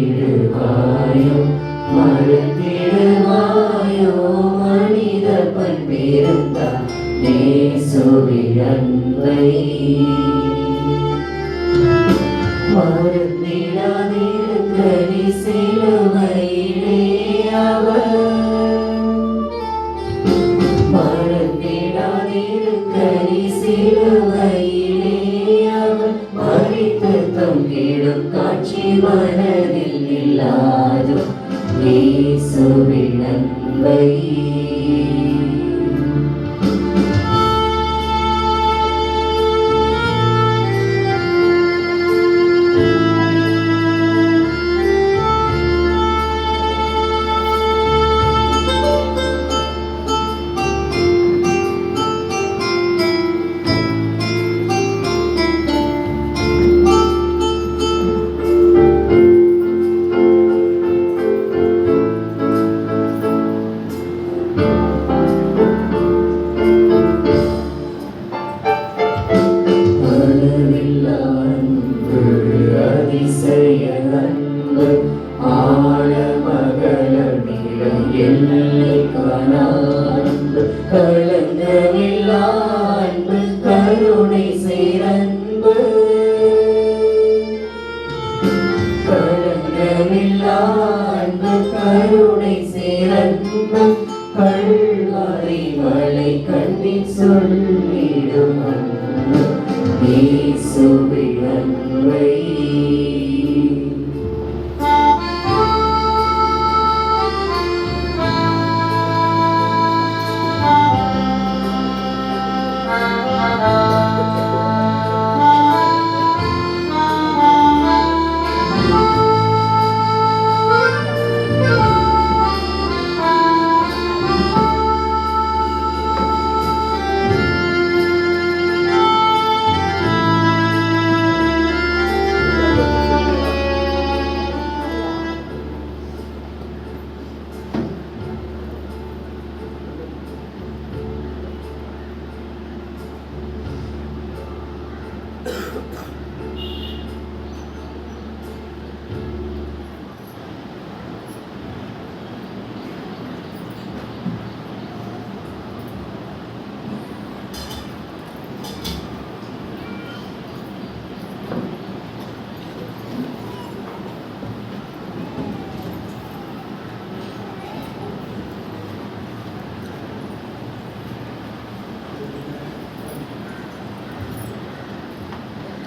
மறந்திடுவாயோ மறந்திடுவாயோ மனித பண்பிருந்தா இயேசுவின் அன்பை மறந்திடாதிருக்க நீ சிலுவையிலே அவர் மறந்திடாதிருக்க நீ சிலுவையிலே அவர் மறித்து தொங்கிடும் காட்சி மனதில் இல்லாதோ இயேசுவின் அன்பை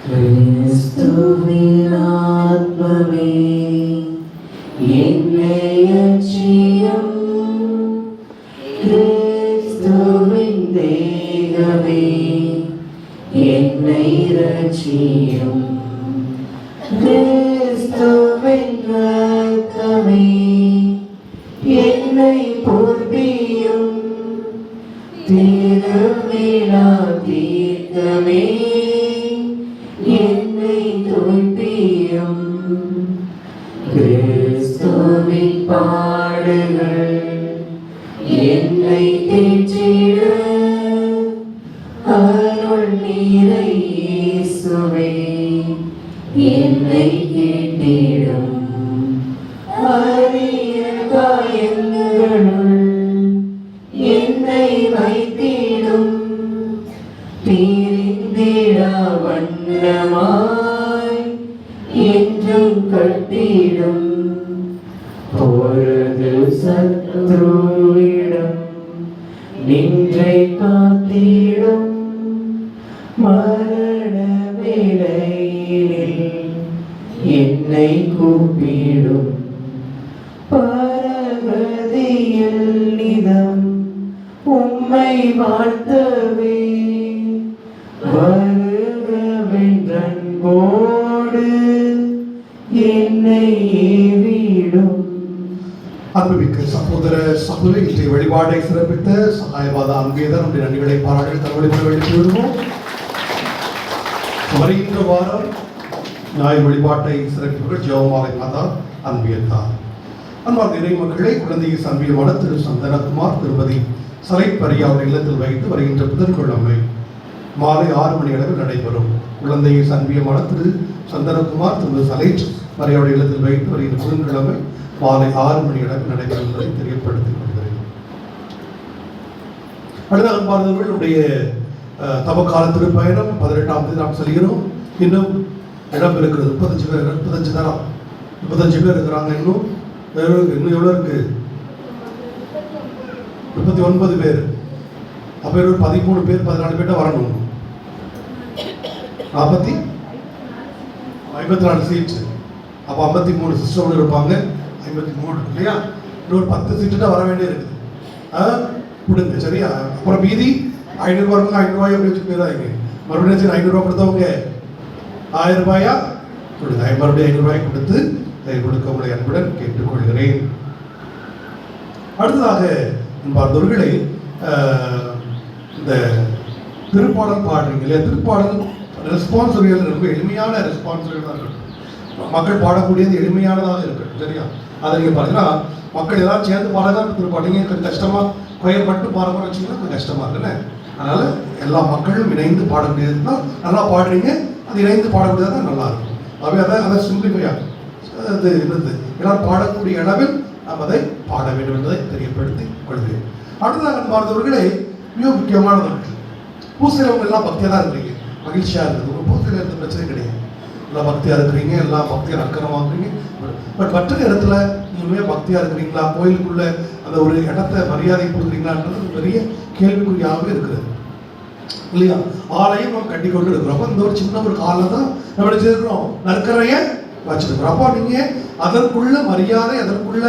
கிறிஸ்துவின் ஆத்மமே என்னை அச்சியும், கிறிஸ்துவின் தேகமே என்னை ரட்சியும், கிறிஸ்துவின் இரத்தமே என்னை போற்றியும், திருவிழா தீர்த்தமே என்னை தோற்றியும், கிறிஸ்துவின் பாடுகள் என்னை தேற்றிட, அருள் நிறை இயேசுவே என்னை கேட்டிடும், அரிய காயங்களுள் என்னை வைத்திடும், பிரிந்திடா வண்ணமாய் என்றும் கட்டிடும், பொழுது சத்ருவிடம் நின்றை காத்திடும், மரண வேளையினில் என்னை கூப்பிடும், பரகதியில் நிதம் உம்மை வாழ்த்தவே, வருகவென்றன்போடு என்னை ஏவிடும். அன்புமிக்க சகோதர சகோதரி, இன்றைய வழிபாடை சிறப்பித்த சகாயவாத அன்பேதர் நம்முடைய நன்றிகளை பாராட்டி தன்னுடைய வெளியிட்டு விடுவோம். வருகின்ற வாரம் ஞாயிறு வழிபாட்டை சிறப்பிப்பவர்கள் ஜெவமாலை மாதா அன்பியத்தார். அன்பார்ந்த இறை மக்களை, குழந்தை அன்பியமான திரு சந்தனகுமார் திருமதி சலைப்பரியா அவருடைய இல்லத்தில் வைத்து வருகின்ற புதன்கிழமை மாலை 6 மணி அளவில் நடைபெறும். குழந்தை அன்பியமான திரு சந்தனகுமார் திருமதி சலைட் மரியாவுடைய இல்லத்தில் வைத்து வருகின்ற புதன்கிழமை மாலை 6 மணி அளவில் நடைபெறும் என்பதை தெரியப்படுத்திக் கொள்கிறேன். அடுத்த அன்பார்ந்தவர்களுடைய தவக்கால திருப்பயணம் 18ஆம் தேதி நாம் செல்கிறோம். இன்னும் இடம் இருக்கிறது. 35 பேர் 35 பேர் இருக்கிறாங்க. இன்னும் எவ்வளோ இருக்கு? 39 பேர். அப்போ ஒரு 13 பேர் 14 பேர்ட்ட வரணும். 54 சீட்டு. அப்போ 53 சிஸ்டரோடு இருப்பாங்க. 53 இல்லையா? இன்னொரு 10 சீட்டு வர வேண்டிய இருக்குது. கொடுங்க, சரியா? அப்புறம் மீதி 500 ரூபாய் 500 ரூபாய் அப்படி வச்சு போயிடாதீங்க. மறுபடியும் சரி 500 ரூபாய் கொடுத்தவங்க 1000 ரூபாயா கொடுங்க. மறுபடியும் 500 ரூபாய் கொடுத்து அதை கொடுக்க உங்களை அன்புடன் கேட்டுக்கொள்கிறேன். அடுத்ததாக பார்த்தவர்களை இந்த திருப்பாடல் பாடுறீங்க இல்லையா? திருப்பாடல் ரெஸ்பான்சிபிலிட்டி ரொம்ப எளிமையான ரெஸ்பான்சிபிலிட்டி தான் இருக்கட்டும். மக்கள் பாடக்கூடியது எளிமையானதாக இருக்கட்டும், சரியா? அதை நீங்கள் பார்த்தீங்கன்னா மக்கள் ஏதாவது சேர்ந்து பாடதான் திருப்பாடுங்க. கொஞ்சம் கஷ்டமாக கொயர் மட்டும் பாடமாக வச்சிங்கன்னா கொஞ்சம் கஷ்டமாக இருக்குல்ல. அதனால் எல்லா மக்களும் இணைந்து பாடக்கூடியது தான் நல்லா பாடுறீங்க. அது இணைந்து பாடக்கூடியது தான் நல்லா இருக்கும். அவை அதை சிம்பிளிஃபையாக அது இருந்தது எல்லாரும் பாடக்கூடிய அளவில் நாம் அதை பாட வேண்டும் என்பதை தெரியப்படுத்தி கொள்கிறேன். அடுத்ததாக பார்த்தவர்களே மிக முக்கியமானது, பூசையில் அவங்க எல்லாம் பக்தியாக தான் இருக்கிறீங்க, மகிழ்ச்சியாக இருக்குது. உங்கள் பூசையில் இருந்த பிரச்சனை கிடையாது. எல்லாம் பக்தியாக இருக்கிறீங்க, எல்லாம் பக்தியாக அக்கறமாக்குறீங்க. பட் மற்ற இடத்துல நீங்கள் பக்தியாக இருக்கிறீங்களா, கோயிலுக்குள்ள அந்த ஒரு இடத்தை மரியாதை கொடுக்குறீங்களான்றது பெரிய கேள்விக்குறியாகவே இருக்குது இல்லையா? ஆலயம் நம்ம கட்டி கொண்டு இருக்கிறோம். அப்போ இந்த ஒரு சின்ன ஒரு காலில் தான் நம்ம வச்சிருக்கிறோம், நற்கரையை வச்சிருக்கிறோம். அப்போ நீங்கள் அதற்குள்ள மரியாதை, அதற்குள்ள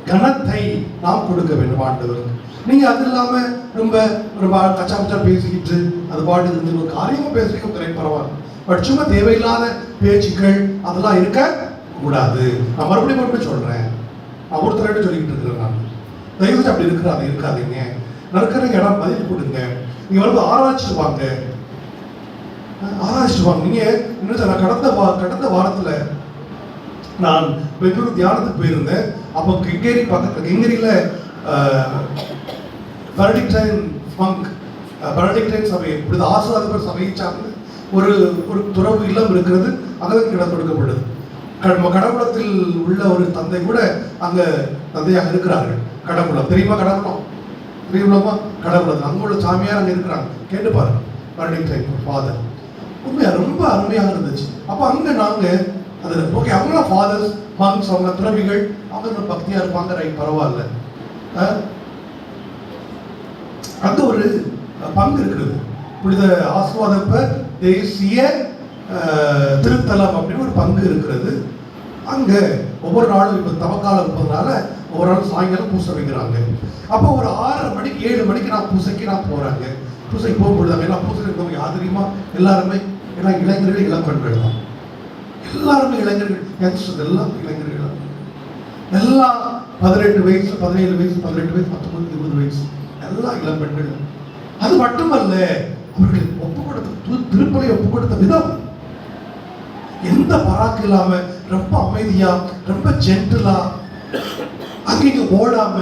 கனத்தை நாம் கொடுக்க வேண்டும் ஆண்டவருக்கு. நீங்கள் அது இல்லாமல் ரொம்ப ரொம்ப கச்சா கச்சா பேசிக்கிட்டு அது பாட்டு இருந்து ஒரு காரியமாக பேசுறீங்க, கரெக்ட், பரவாயில்ல. பட் சும்மா தேவையில்லாத பேச்சுக்கள் அதெல்லாம் இருக்க கூடாது. நான் மறுபடியும் சொல்கிறேன், நான் ஒருத்தர் சொல்லிக்கிட்டு இருக்கிறேன். நான் தயவு அப்படி இருக்காதீங்க. நற்கரை இடம் மதிப்பு கொடுங்க. நீங்கள் வந்து ஆராய்ச்சிட்டு வாங்க. நீங்கள் இன்னும் கடந்த வாரத்தில் நான் பெங்களூர் தியானத்துக்கு போயிருந்தேன். அப்போ கெங்கேரி பக்கத்தில் கெங்கேரியில் பெனடிக்டைன் சபை, இப்படி ஆசிரியர் சபையை சார்ந்து ஒரு துறவு இல்லம் இருக்கிறது. அங்கே இடம் கொடுக்கப்படுது. கடவுளத்தில் உள்ள ஒரு தந்தை கூட அங்கே தந்தையாக இருக்கிறார்கள். கடவுளம் தெரியுமா? தெரியுமா? கடவுளத்தில் அங்கே உள்ள சாமியார் அங்கே இருக்கிறாங்க. கேட்டு பாருங்க, பெனடிக்டைன் ஃபாதர். உண்மையாக ரொம்ப அருமையாக இருந்துச்சு. அப்போ அங்கே நாங்கள் அதில் ஓகே, அவங்களாம் ஃபாதர்ஸ் மங்ஸ், அவங்க துறவிகள், அவங்க பக்தியாக இருப்பாங்க, ரைட், பரவாயில்ல. அங்கே ஒரு பங்கு இருக்கிறது. புனித ஆஸ்வாதப்பர் தேசிய திருத்தலம் அப்படின்னு ஒரு பங்கு இருக்கிறது. அங்கே ஒவ்வொரு நாளும் இப்போ தவக்காலம் இருப்பதுனால ஒவ்வொரு நாளும் சாயங்காலம் பூசை வைக்கிறாங்க. அப்போ ஒரு 6:30 மணிக்கு 7 மணிக்கு நான் பூசைக்கு போகிறாங்க. பூசைக்கு போகும்பொழுது அங்கே எல்லாம் பூசை இருக்கவங்க யாதிரியமா எல்லாருமே எல்லாம் இளைஞர்கள் இளம் பெண்கள் தான். எல்லாருமே இளைஞர்கள், யங்ஸ்டர்ஸ் எல்லாம் இளைஞர்கள் தான். எல்லாம் 18 வயசு 17 வயசு 18 வயசு 19 20 வயசு எல்லாம் இளம் பெண்கள். அது மட்டுமல்ல, அவர்கள் ஒப்பு கொடுத்த திருப்பலை ஒப்பு கொடுத்த விதம் எந்த பராக்கு இல்லாம ரொம்ப அமைதியா ரொம்ப ஜென்டிலா அங்கேயும் ஓடாம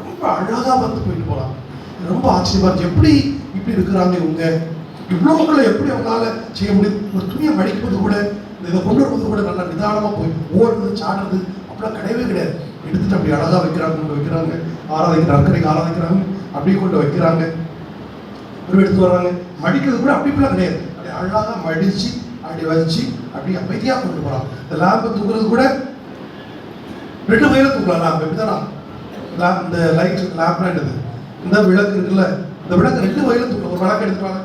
ரொம்ப அழகா வந்து போயிட்டு போறாங்க. ரொம்ப ஆச்சரியமா இருக்கு. எப்படி இப்படி இருக்கிறாங்க இவங்க, இவ்வளவுக்குள்ள எப்படி அவங்களால செய்ய முடியும்? ஒரு துணியை மடிக்கும்போது கூட இதை கொண்டு வரும்போது கூட நல்லா நிதானமா போய் ஓடுறது சாடுறது அப்படிலாம் கிடையவே கிடையாது. எடுத்துட்டு அப்படி அழகா வைக்கிறாங்க, கொண்டு வைக்கிறாங்க, ஆராதிக்கிறாங்க, அக்கறைக்கு ஆராதிக்கிறாங்க, அப்படியே கொண்டு வைக்கிறாங்க, எடுத்து வர்றாங்க. மடிக்கிறது கூட அப்படி இப்படிலாம் கிடையாது. அப்படி அழகாக மடிச்சு அப்படி வச்சு அப்படி அமைதியாக கொண்டு போகிறாங்க. இந்த லேம்பை தூக்குறது கூட 2 வயல தூக்கலாம். லேம்ப் எப்படிதானா லேம்ப், இந்த லைட் லேம்ப்லாம் எடுது, இந்த விளக்கு இருக்குல்ல, இந்த விளக்கு 2 வயல தூக்கலாம். ஒரு விளக்கு எடுத்துட்டு வாங்க,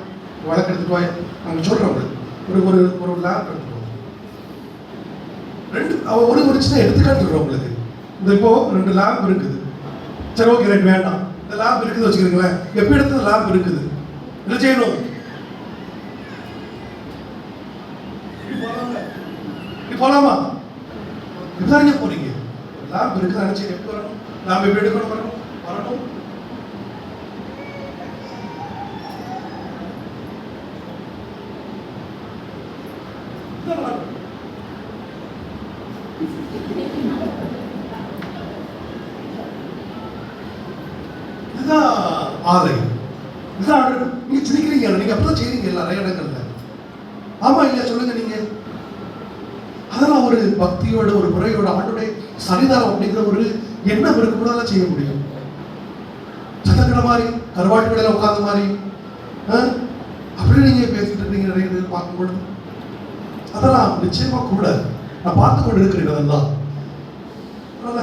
விளக்கு எடுத்துட்டு வாங்க, நாங்கள் சொல்கிறோம். ஒரு ஒரு ஒரு லேம்ப் எடுத்துருவோம், 2 ஒரு சின்ன எடுத்துக்காட்டு சொல்கிறோம் உங்களுக்கு. இந்த இப்போ 2 லேம்ப் இருக்குது. சரி, ஓகே, ரைட், வேண்டாம். இந்த லேம்ப் இருக்குது வச்சுக்கிறீங்களேன். எப்போ எடுத்தது லேம்ப் இருக்குது, என்ன செய்யணும்? போலாமா? இப்பதான் நீங்க போறீங்க. லேம்ப் இருக்குது நினைச்சு எப்போ வரணும்? லேம்ப் எப்படி எடுக்கணும்? வரணும். இதுதான் ஆலயம். இதுதான் நீங்க சிரிக்கிறீங்க, நீங்க அப்பதான் செய்றீங்க நிறைய இடங்கள்ல. ஆமா இல்லையா சொல்லுங்க நீங்க. அதெல்லாம் ஒரு பக்தியோட ஒரு முறையோட ஆண்டுடைய சன்னிதானம் அப்படிங்கிற ஒரு எண்ணம் இருக்கும்போது செய்ய முடியும். சத்தக்கடை மாதிரி கருவாட்டு கடையில் உட்கார்ந்த மாதிரி அப்படி நீங்க பேசிட்டு இருக்கீங்க நிறைய பேர் பார்க்கும்பொழுது. அதெல்லாம் நிச்சயமா கூட நான் பார்த்து கொண்டு இருக்கிறேன். அதெல்லாம்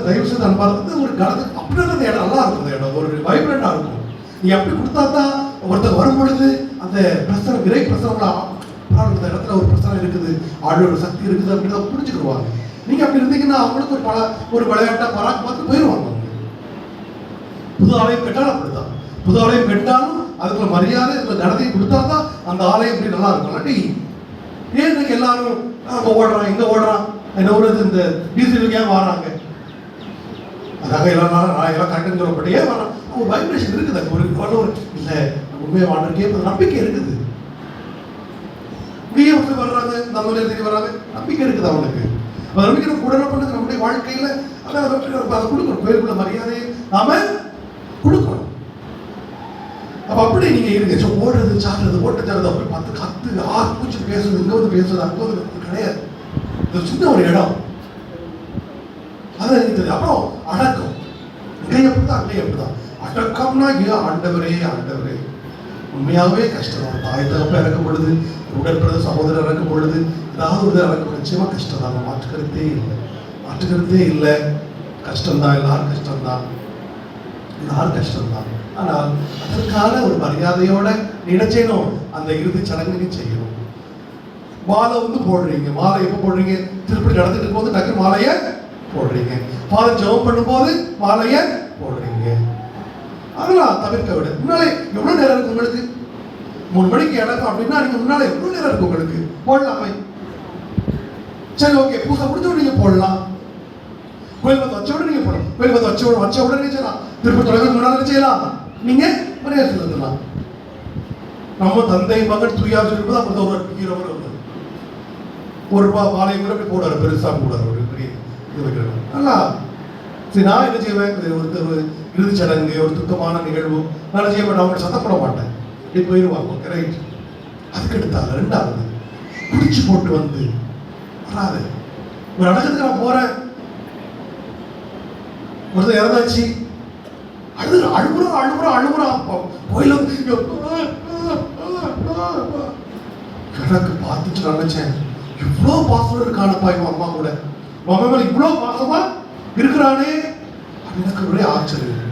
தயவு செய்து நான் பார்த்து ஒரு காலத்துக்கு அப்படி இருந்த இடம் நல்லா இருக்கும். அந்த இடம் ஒரு வைப்ரண்டா இருக்கும். நீ அப்படி கொடுத்தா தான் ஒருத்தர் வரும் பொழுது அந்த பிரச்சனை விரை பிரச்சனை இந்த இடத்துல ஒரு பிரச்சனை இருக்குது, ஆளோட சக்தி இருக்குது அப்படின்னு புரிஞ்சுக்கிடுவாங்க. நீங்க அப்படி இருந்தீங்கன்னா அவங்களுக்கு ஒரு விளையாட்டா பராக்கு பார்த்து போயிடுவாங்க. புது ஆலயம் கட்டாலும் அப்படிதான். புது ஆலயம் கட்டாலும் அதுக்குள்ள மரியாதை அதுக்குள்ள கனத்தை கொடுத்தா தான் அந்த ஆலயம் எப்படி நல்லா இருக்கும். இல்லாட்டி ஏன் இன்னைக்கு எல்லாரும் அங்க ஓடுறான் இங்க ஓடுறான் என்ன ஒரு இந்த டீசலுக்கு ஏன் வராங்க? அதாக எல்லாம் கரெக்டுன்னு சொல்லப்பட்டு ஏன் வரான்? அவங்க வைப்ரேஷன் இருக்குது. ஒரு இல்லை உண்மையை வாழ்க்கே நம்பிக்கை இருக்குது. வர்றாங்க, நம்ம நேரத்துக்கு வர்றாங்க, நம்பிக்கை இருக்குது அவனுக்கு. நம்பிக்கை கூட பண்ணுறது நம்முடைய வாழ்க்கையில அதை கொடுக்கணும். கோயிலுக்குள்ள மரியாதையை நாம கொடுக்கணும். அப்ப அப்படி நீங்க இருங்க. ஓடுறது சாடுறது ஓட்ட சாடுறது அப்படி 10 கத்து பூச்சி பேசுறது, இங்க வந்து பேசுறது, அங்க வந்து கிடையாது. இது சின்ன ஒரு இடம். அதான் இருக்குது. அப்புறம் அடக்கம். இங்கே எப்படிதான் அங்கே எப்படிதான் அடக்கம்னா ஏன் ஆண்டவரே ஆண்டவரே உண்மையாகவே கஷ்டம் தான். தாய் தகப்ப இறக்கும் பொழுது, உடற்பிறந்த சகோதரர் இறக்கும் பொழுது, ஏதாவது ஒரு இறக்கும் நிச்சயமா கஷ்டம் தான். மாற்றுக்கருத்தே இல்லை. கஷ்டம்தான், எல்லாரும் கஷ்டம்தான். ஆனால் அதற்கான ஒரு மரியாதையோட என்ன செய்யணும்? அந்த இறுதி சடங்கு செய்யணும். மாலை வந்து போடுறீங்க. மாலை எப்போ போடுறீங்க? திருப்பி நடந்துட்டு இருக்கும்போது டக்கு மாலையை போடுறீங்க. பாதை ஜெபம் பண்ணும்போது மாலையை போடுறீங்க. அதெல்லாம் தவிர்க்க விட. முன்னாலே எவ்வளவு நேரம் இருக்கு உங்களுக்கு? 3 மணிக்கு இடம் அப்படின்னா நீங்க முன்னாலே எவ்வளவு நேரம் இருக்கு உங்களுக்கு? போடலாமே. சரி, ஓகே, பூசை முடிச்சோட நீங்க போடலாம். கோயில் வந்து வச்ச உடனே நீங்க போடலாம். கோயில் வந்து வச்ச உடனே செய்யலாம். திருப்பி தொலைவில் முன்னாடி செய்யலாம். நீங்க மரியாதை செலுத்தலாம். நம்ம தந்தை மகன் துயா சொல்லும்போது அப்படி ஒரு ஹீரோவர் வந்தது. ₹1 மாலை கூட அப்படி போடுவார், பெருசா போடுவார். ஒரு பெரிய இது வைக்கிறாங்க. நல்லா சரி, நான் என்ன செய்வேன்? ஒரு இறுதி சடங்கு, ஒரு துக்கமான நிகழ்வு நான் செய்ய மாட்டேன். அவங்க சத்தப்பட மாட்டேன். இப்படி போயிடுவாங்க. ரைட். அதுக்கு எடுத்தாங்க. 2வது குடிச்சு போட்டு வந்து வராது. ஒரு அடக்கத்துக்கு நான் போறேன், ஒருத்தர் இறந்தாச்சு, அழுகுறான் கோயில எனக்கு பார்த்துட்டு நினைச்சேன், இவ்வளோ பாசம் இருக்கானப்பா இவன் அம்மா கூட, அம்மா மேல இவ்வளோ பாசமா இருக்கிறானே. எனக்கு ஒரே ஆச்சரியம்.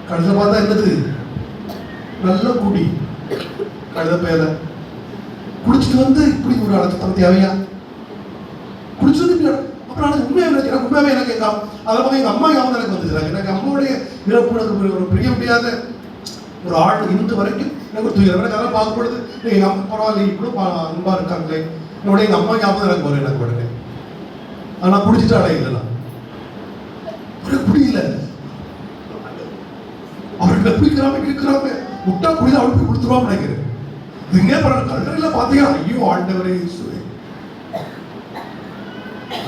கழுத பார்த்தா என்னது? நல்ல குடி கழுத பேர குடிச்சிட்டு வந்து இப்படி ஒரு அழைச்சத்தம் தேவையா? குடிச்சது அப்புறம் உண்மையாவே எனக்கு அதில் பார்க்க எங்கள் அம்மா ஞாபகம் எனக்கு வந்துச்சுறாங்க. எனக்கு அம்மாவுடைய இறப்பு எனக்கு ஒரு பிரிய முடியாத ஒரு ஆள் இன்று வரைக்கும் எனக்கு ஒரு துயரம். எனக்கு அதெல்லாம் பார்க்கும்பொழுது எங்கள் அம்மா பரவாயில்ல இப்படி அன்பா இருக்காங்களே என்னோட எங்கள் அம்மா ஞாபகம் எனக்கு வரும் எனக்கு உடனே. ஆனால் குடிச்சிட்டு அடையில குடியில அவர்கிட்ட குடிக்கிறாம இருக்கிறாம முட்டா குடியில அவளுக்கு போய் கொடுத்துருவான்னு நினைக்கிறேன். இங்கே கல்லறையில் பார்த்தீங்கன்னா ஐயோ ஆண்டவரே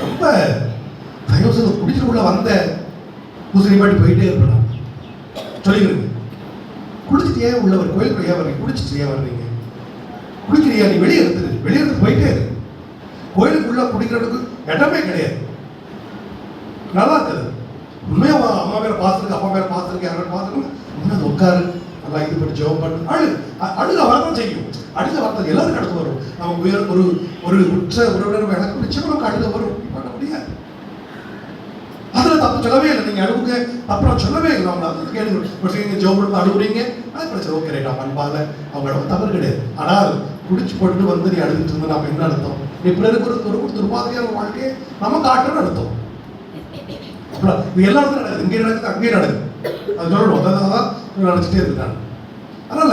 ரொம்ப தயவு செய்து குடிச்சுக்குள்ள வந்த முஸ்லீம் பாட்டி போயிட்டே இருப்பேன் சொல்லிக்கிறேங்க. குடிச்சிட்டு ஏன் உள்ளவர் கோயிலுக்கு ஏன் வர்றீங்க? குடிச்சிட்டு ஏன் வர்றீங்க? குடிக்கிறியா? நீ வெளியே எடுத்து போயிட்டே இருக்கு. கோயிலுக்குள்ள குடிக்கிறதுக்கு இடமே கிடையாது. நல்லா இருக்குது. உண்மையா அம்மா மேல பாத்துருக்கு, அப்பா மேல பாத்துருக்கு, யாரும் பாத்துருக்கு. உண்மையாக உட்காரு, நல்லா இது பண்ணி ஜெபம் பண்ணு. அழுக வரதான் செய்யும். அழுக வரதான் எல்லாருக்கும் அடுத்து வரும். நம்ம ஒரு உற்ற உறவினர் எனக்கு நிச்சயமா நமக்கு அழுக வரும். பண்ண முடியாது. அதுல தப்பு சொல்லவே இல்லை. நீங்க அழுவுங்க அப்புறம் சொல்லவே இல்லை. நம்ம அதுக்கு கேள்வி ஜெபம் பண்ணி அழுகுறீங்க, அது பிரச்சனை. ஓகே ரைட், அவன் அன்பால அவங்களோட தவறு கிடையாது. ஆனால் குடிச்சு போட்டு வந்து நீ அழுதுட்டு இருந்தா நம்ம என்ன அர்த்தம்? நீ பிறருக்கு ஒரு துர்பாதையான வாழ்க்கையை நம்ம காட்டுறன்னு அர்த்தம். இது எல்லா இடத்துல நடக்குது. இங்கே நடக்குது, அங்கேயே நடக்குது. அது சொல்லணும். அதான் நினைச்சிட்டே இருக்காங்க. அதனால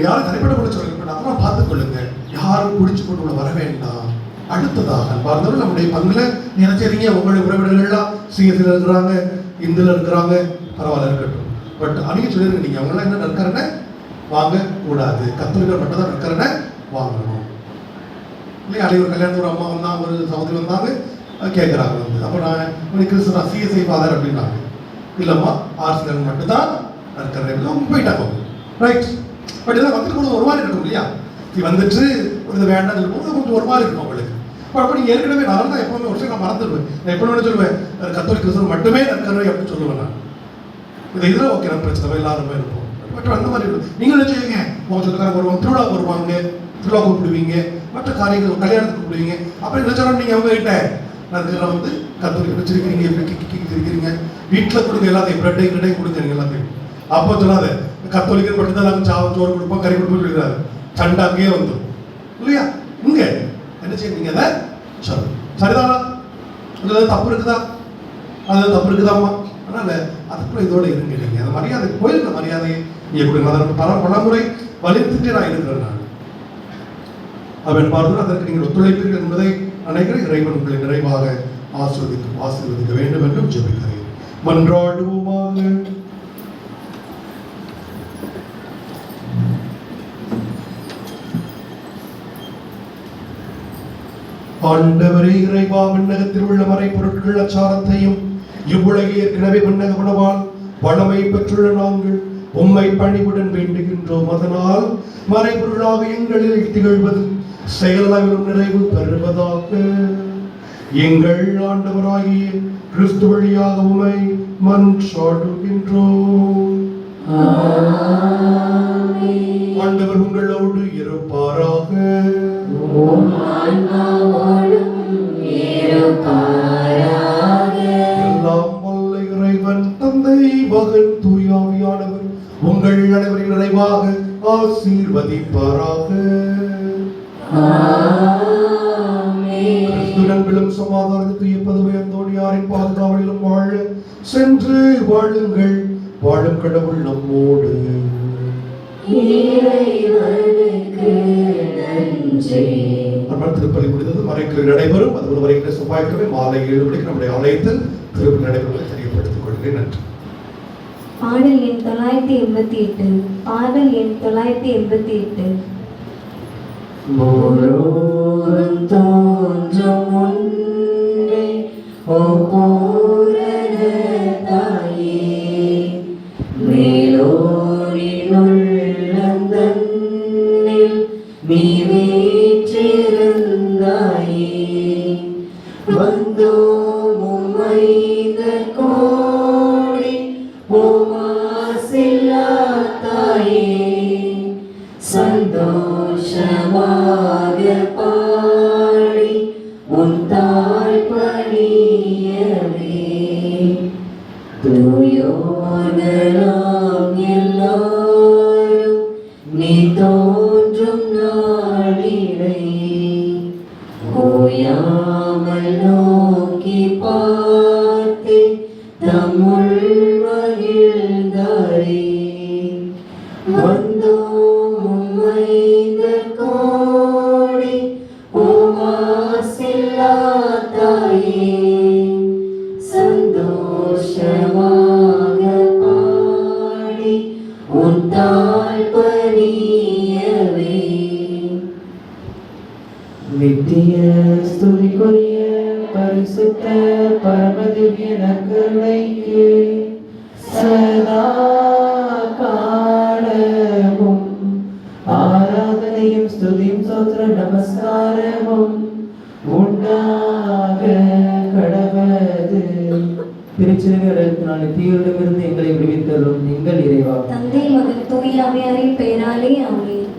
யாரும் தனிப்பட்ட கூட சொல்ல அதெல்லாம் பார்த்துக் கொள்ளுங்க. யாரும் குடிச்சு கொண்டு வர வேண்டாம். அடுத்ததாக பார்த்தவர்கள் நம்முடைய பங்குல நினைச்சீங்க உங்களுடைய உறவினர்கள்லாம் சிஎஸ்ல இருக்கிறாங்க, இந்துல இருக்கிறாங்க, பரவாயில்ல இருக்கட்டும். பட் அன்னைக்கு சொல்லிருங்க, நீங்க அவங்களாம் என்ன நற்கரனை வாங்க கூடாது. கத்தோலிக்கர் மட்டும் தான் நற்கரனை வாங்கணும் இல்லையா? அன்னைக்கு ஒரு கல்யாணத்தோட அம்மா வந்தாங்க, ஒரு சகோதரி வந்தாங்க, கேட்குறாங்க வந்து. அப்போ நான் கிறிஸ்துவ சிஎஸ்ஐ ஃபாதர் அப்படின்னாங்க. இல்லைம்மா ஆர்சிலர் மட்டும்தான் நற்கரனை அவங்க போயிட்டாங்க. ரைட். பட் இதெல்லாம் வந்துட்டு கூட ஒரு மாதிரி இருக்கும் இல்லையா? இது வந்துட்டு ஒரு இது வேண்டாம் சொல்லும்போது கொஞ்சம் ஒரு மாதிரி இருக்கும் அவங்களுக்கு. அப்போ நீங்கள் ஏற்கனவே நான் தான் எப்பவுமே ஒரு விஷயம் நான் மறந்துடுவேன். நான் எப்போ சொல்லுவேன், கத்தோலிக் கிறிஸ்தவன் மட்டுமே நற்கரை அப்படின்னு சொல்லுவேன் நான். இதில் ஓகே நம்ம பிரச்சனை எல்லாருமே இருக்கும். பட் அந்த மாதிரி இருக்கும். நீங்கள் நினைச்சுக்கீங்க, உங்கள் சொந்தக்காரங்க வருவாங்க, திருவிழா வருவாங்க, திருவிழா கூப்பிடுவீங்க, மற்ற காரியங்கள் கல்யாணத்துக்கு கூப்பிடுவீங்க. அப்படி நினைச்சாலும் நீங்கள் அவங்க கிட்ட நற்கரை வந்து கத்தோலிக் வச்சிருக்கீங்க, எப்படி இருக்கிறீங்க, வீட்டில் கொடுங்க எல்லாத்தையும், பிரெட்டையும் கொடுங்க நீங்கள் எல்லாத்தையும். அப்போ சொல்லாத கத்தோலிக்கர் மட்டும்தான் நாங்கள் சோறு கொடுப்போம், கறி கொடுப்போம் சொல்லிடுறாரு. சண்டை அங்கேயே வந்துடும் இல்லையா? இங்க என்ன செய்ய நீங்க அதை சொல்லு. சரிதானா? அது தப்பு இருக்குதா? அது தப்பு இருக்குதாம்மா? அதனால அதுக்குள்ள இதோட இருங்க. நீங்க அந்த மரியாதை, கோயிலுக்கு மரியாதையை நீங்க கொடுங்க. அதை பலமுறை வலியுறுத்திட்டு நான் இருக்கிறேன். நான் அவன் பார்த்து அதற்கு நீங்கள் ஒத்துழைப்பீர்கள் என்பதை நினைக்கிறேன். இறைவன் உங்களை நிறைவாக ஆசீர்வதிக்க வேண்டும் என்றும் ஜெபிக்கிறேன். மன்றாடுவோமாக. ஆண்டவரே இறைவா, விண்ணகத்தில் உள்ள மறைப்பொருட்கள் அச்சாரத்தையும் இவ்வுலகை ஏற்கனவே விண்ணக உணவால் வளமை பெற்றுள்ள நாங்கள் உம்மை பணிவுடன் வேண்டுகின்றோம். அதனால் மறைப்பொருளாக எங்களில் திகழ்வது செயலளவிலும் நிறைவு பெறுவதாக. எங்கள் ஆண்டவராகிய கிறிஸ்து வழியாக உம்மை மன்றாடுகின்றோம். ஆண்டவர் உங்களோடு இருப்பாராக. எல்லாம் வல்ல இறைவன் தந்தை, மகன், தூய ஆவியானவர் உங்கள் அனைவரின் நிறைவாக ஆசீர்வதிப்பாராக. கிறிஸ்துவிலும் சமாதானத்தை பதுவை அந்தோனியாரின் பாதுகாவலிலும் வாழ சென்று வாழுங்கள். வாழும் கடவுள் நம்மோடு. திருப்பலி முடிந்தது மறைக்கல் நடைபெறும். அது ஒரு வரைக்கிற செவ்வாய்க்கிழமை மாலை 7 மணிக்கு நம்முடைய ஆலயத்தில் திருப்பலி நடைபெறுவதை தெரியப்படுத்திக் கொள்கிறேன். நன்றி. பாடல் எண் 988. பாடல் எண் 988. தோன்றும் முன்னே ஓ பூரண தாயே, மேலோரின் உள்ளந்தன்னில் நீ வீற்றிருந்தாயே. வந்தோம் உம்மைத கோடி உமாசில்லா தாயே, சந்தோஷமாக பாடி உன் தாய் பணியவே. தூயோர்களாம் எல்லாரும் நீ தோன்றும் நாளினை ஓயாமல் நோக்கி பார்த்து தம்முள் மகிழ்ந்தாரே. வந்தோம் உம்மைந்தர் கோடி ஓமாசில்லா தாயே, சந்தோஷமாக பாடி உன் தாழ் பணியவே. நித்திய ஸ்துதிக்குரிய பரிசுத்த பரமதிவ்ய நற்கருணைக்கு சதா காலமும் ஆராதனையும் ஸ்துதியும் சோத்திர நமஸ்காரமும் உண்டாக கடவது. திருச்சிறுவர்களுக்கு தீயோடமிருந்து எங்களை விடுவித்தரும் எங்கள் இறைவா. தந்தை மகன் தூய ஆவியாரின் பெயராலே ஆமென்.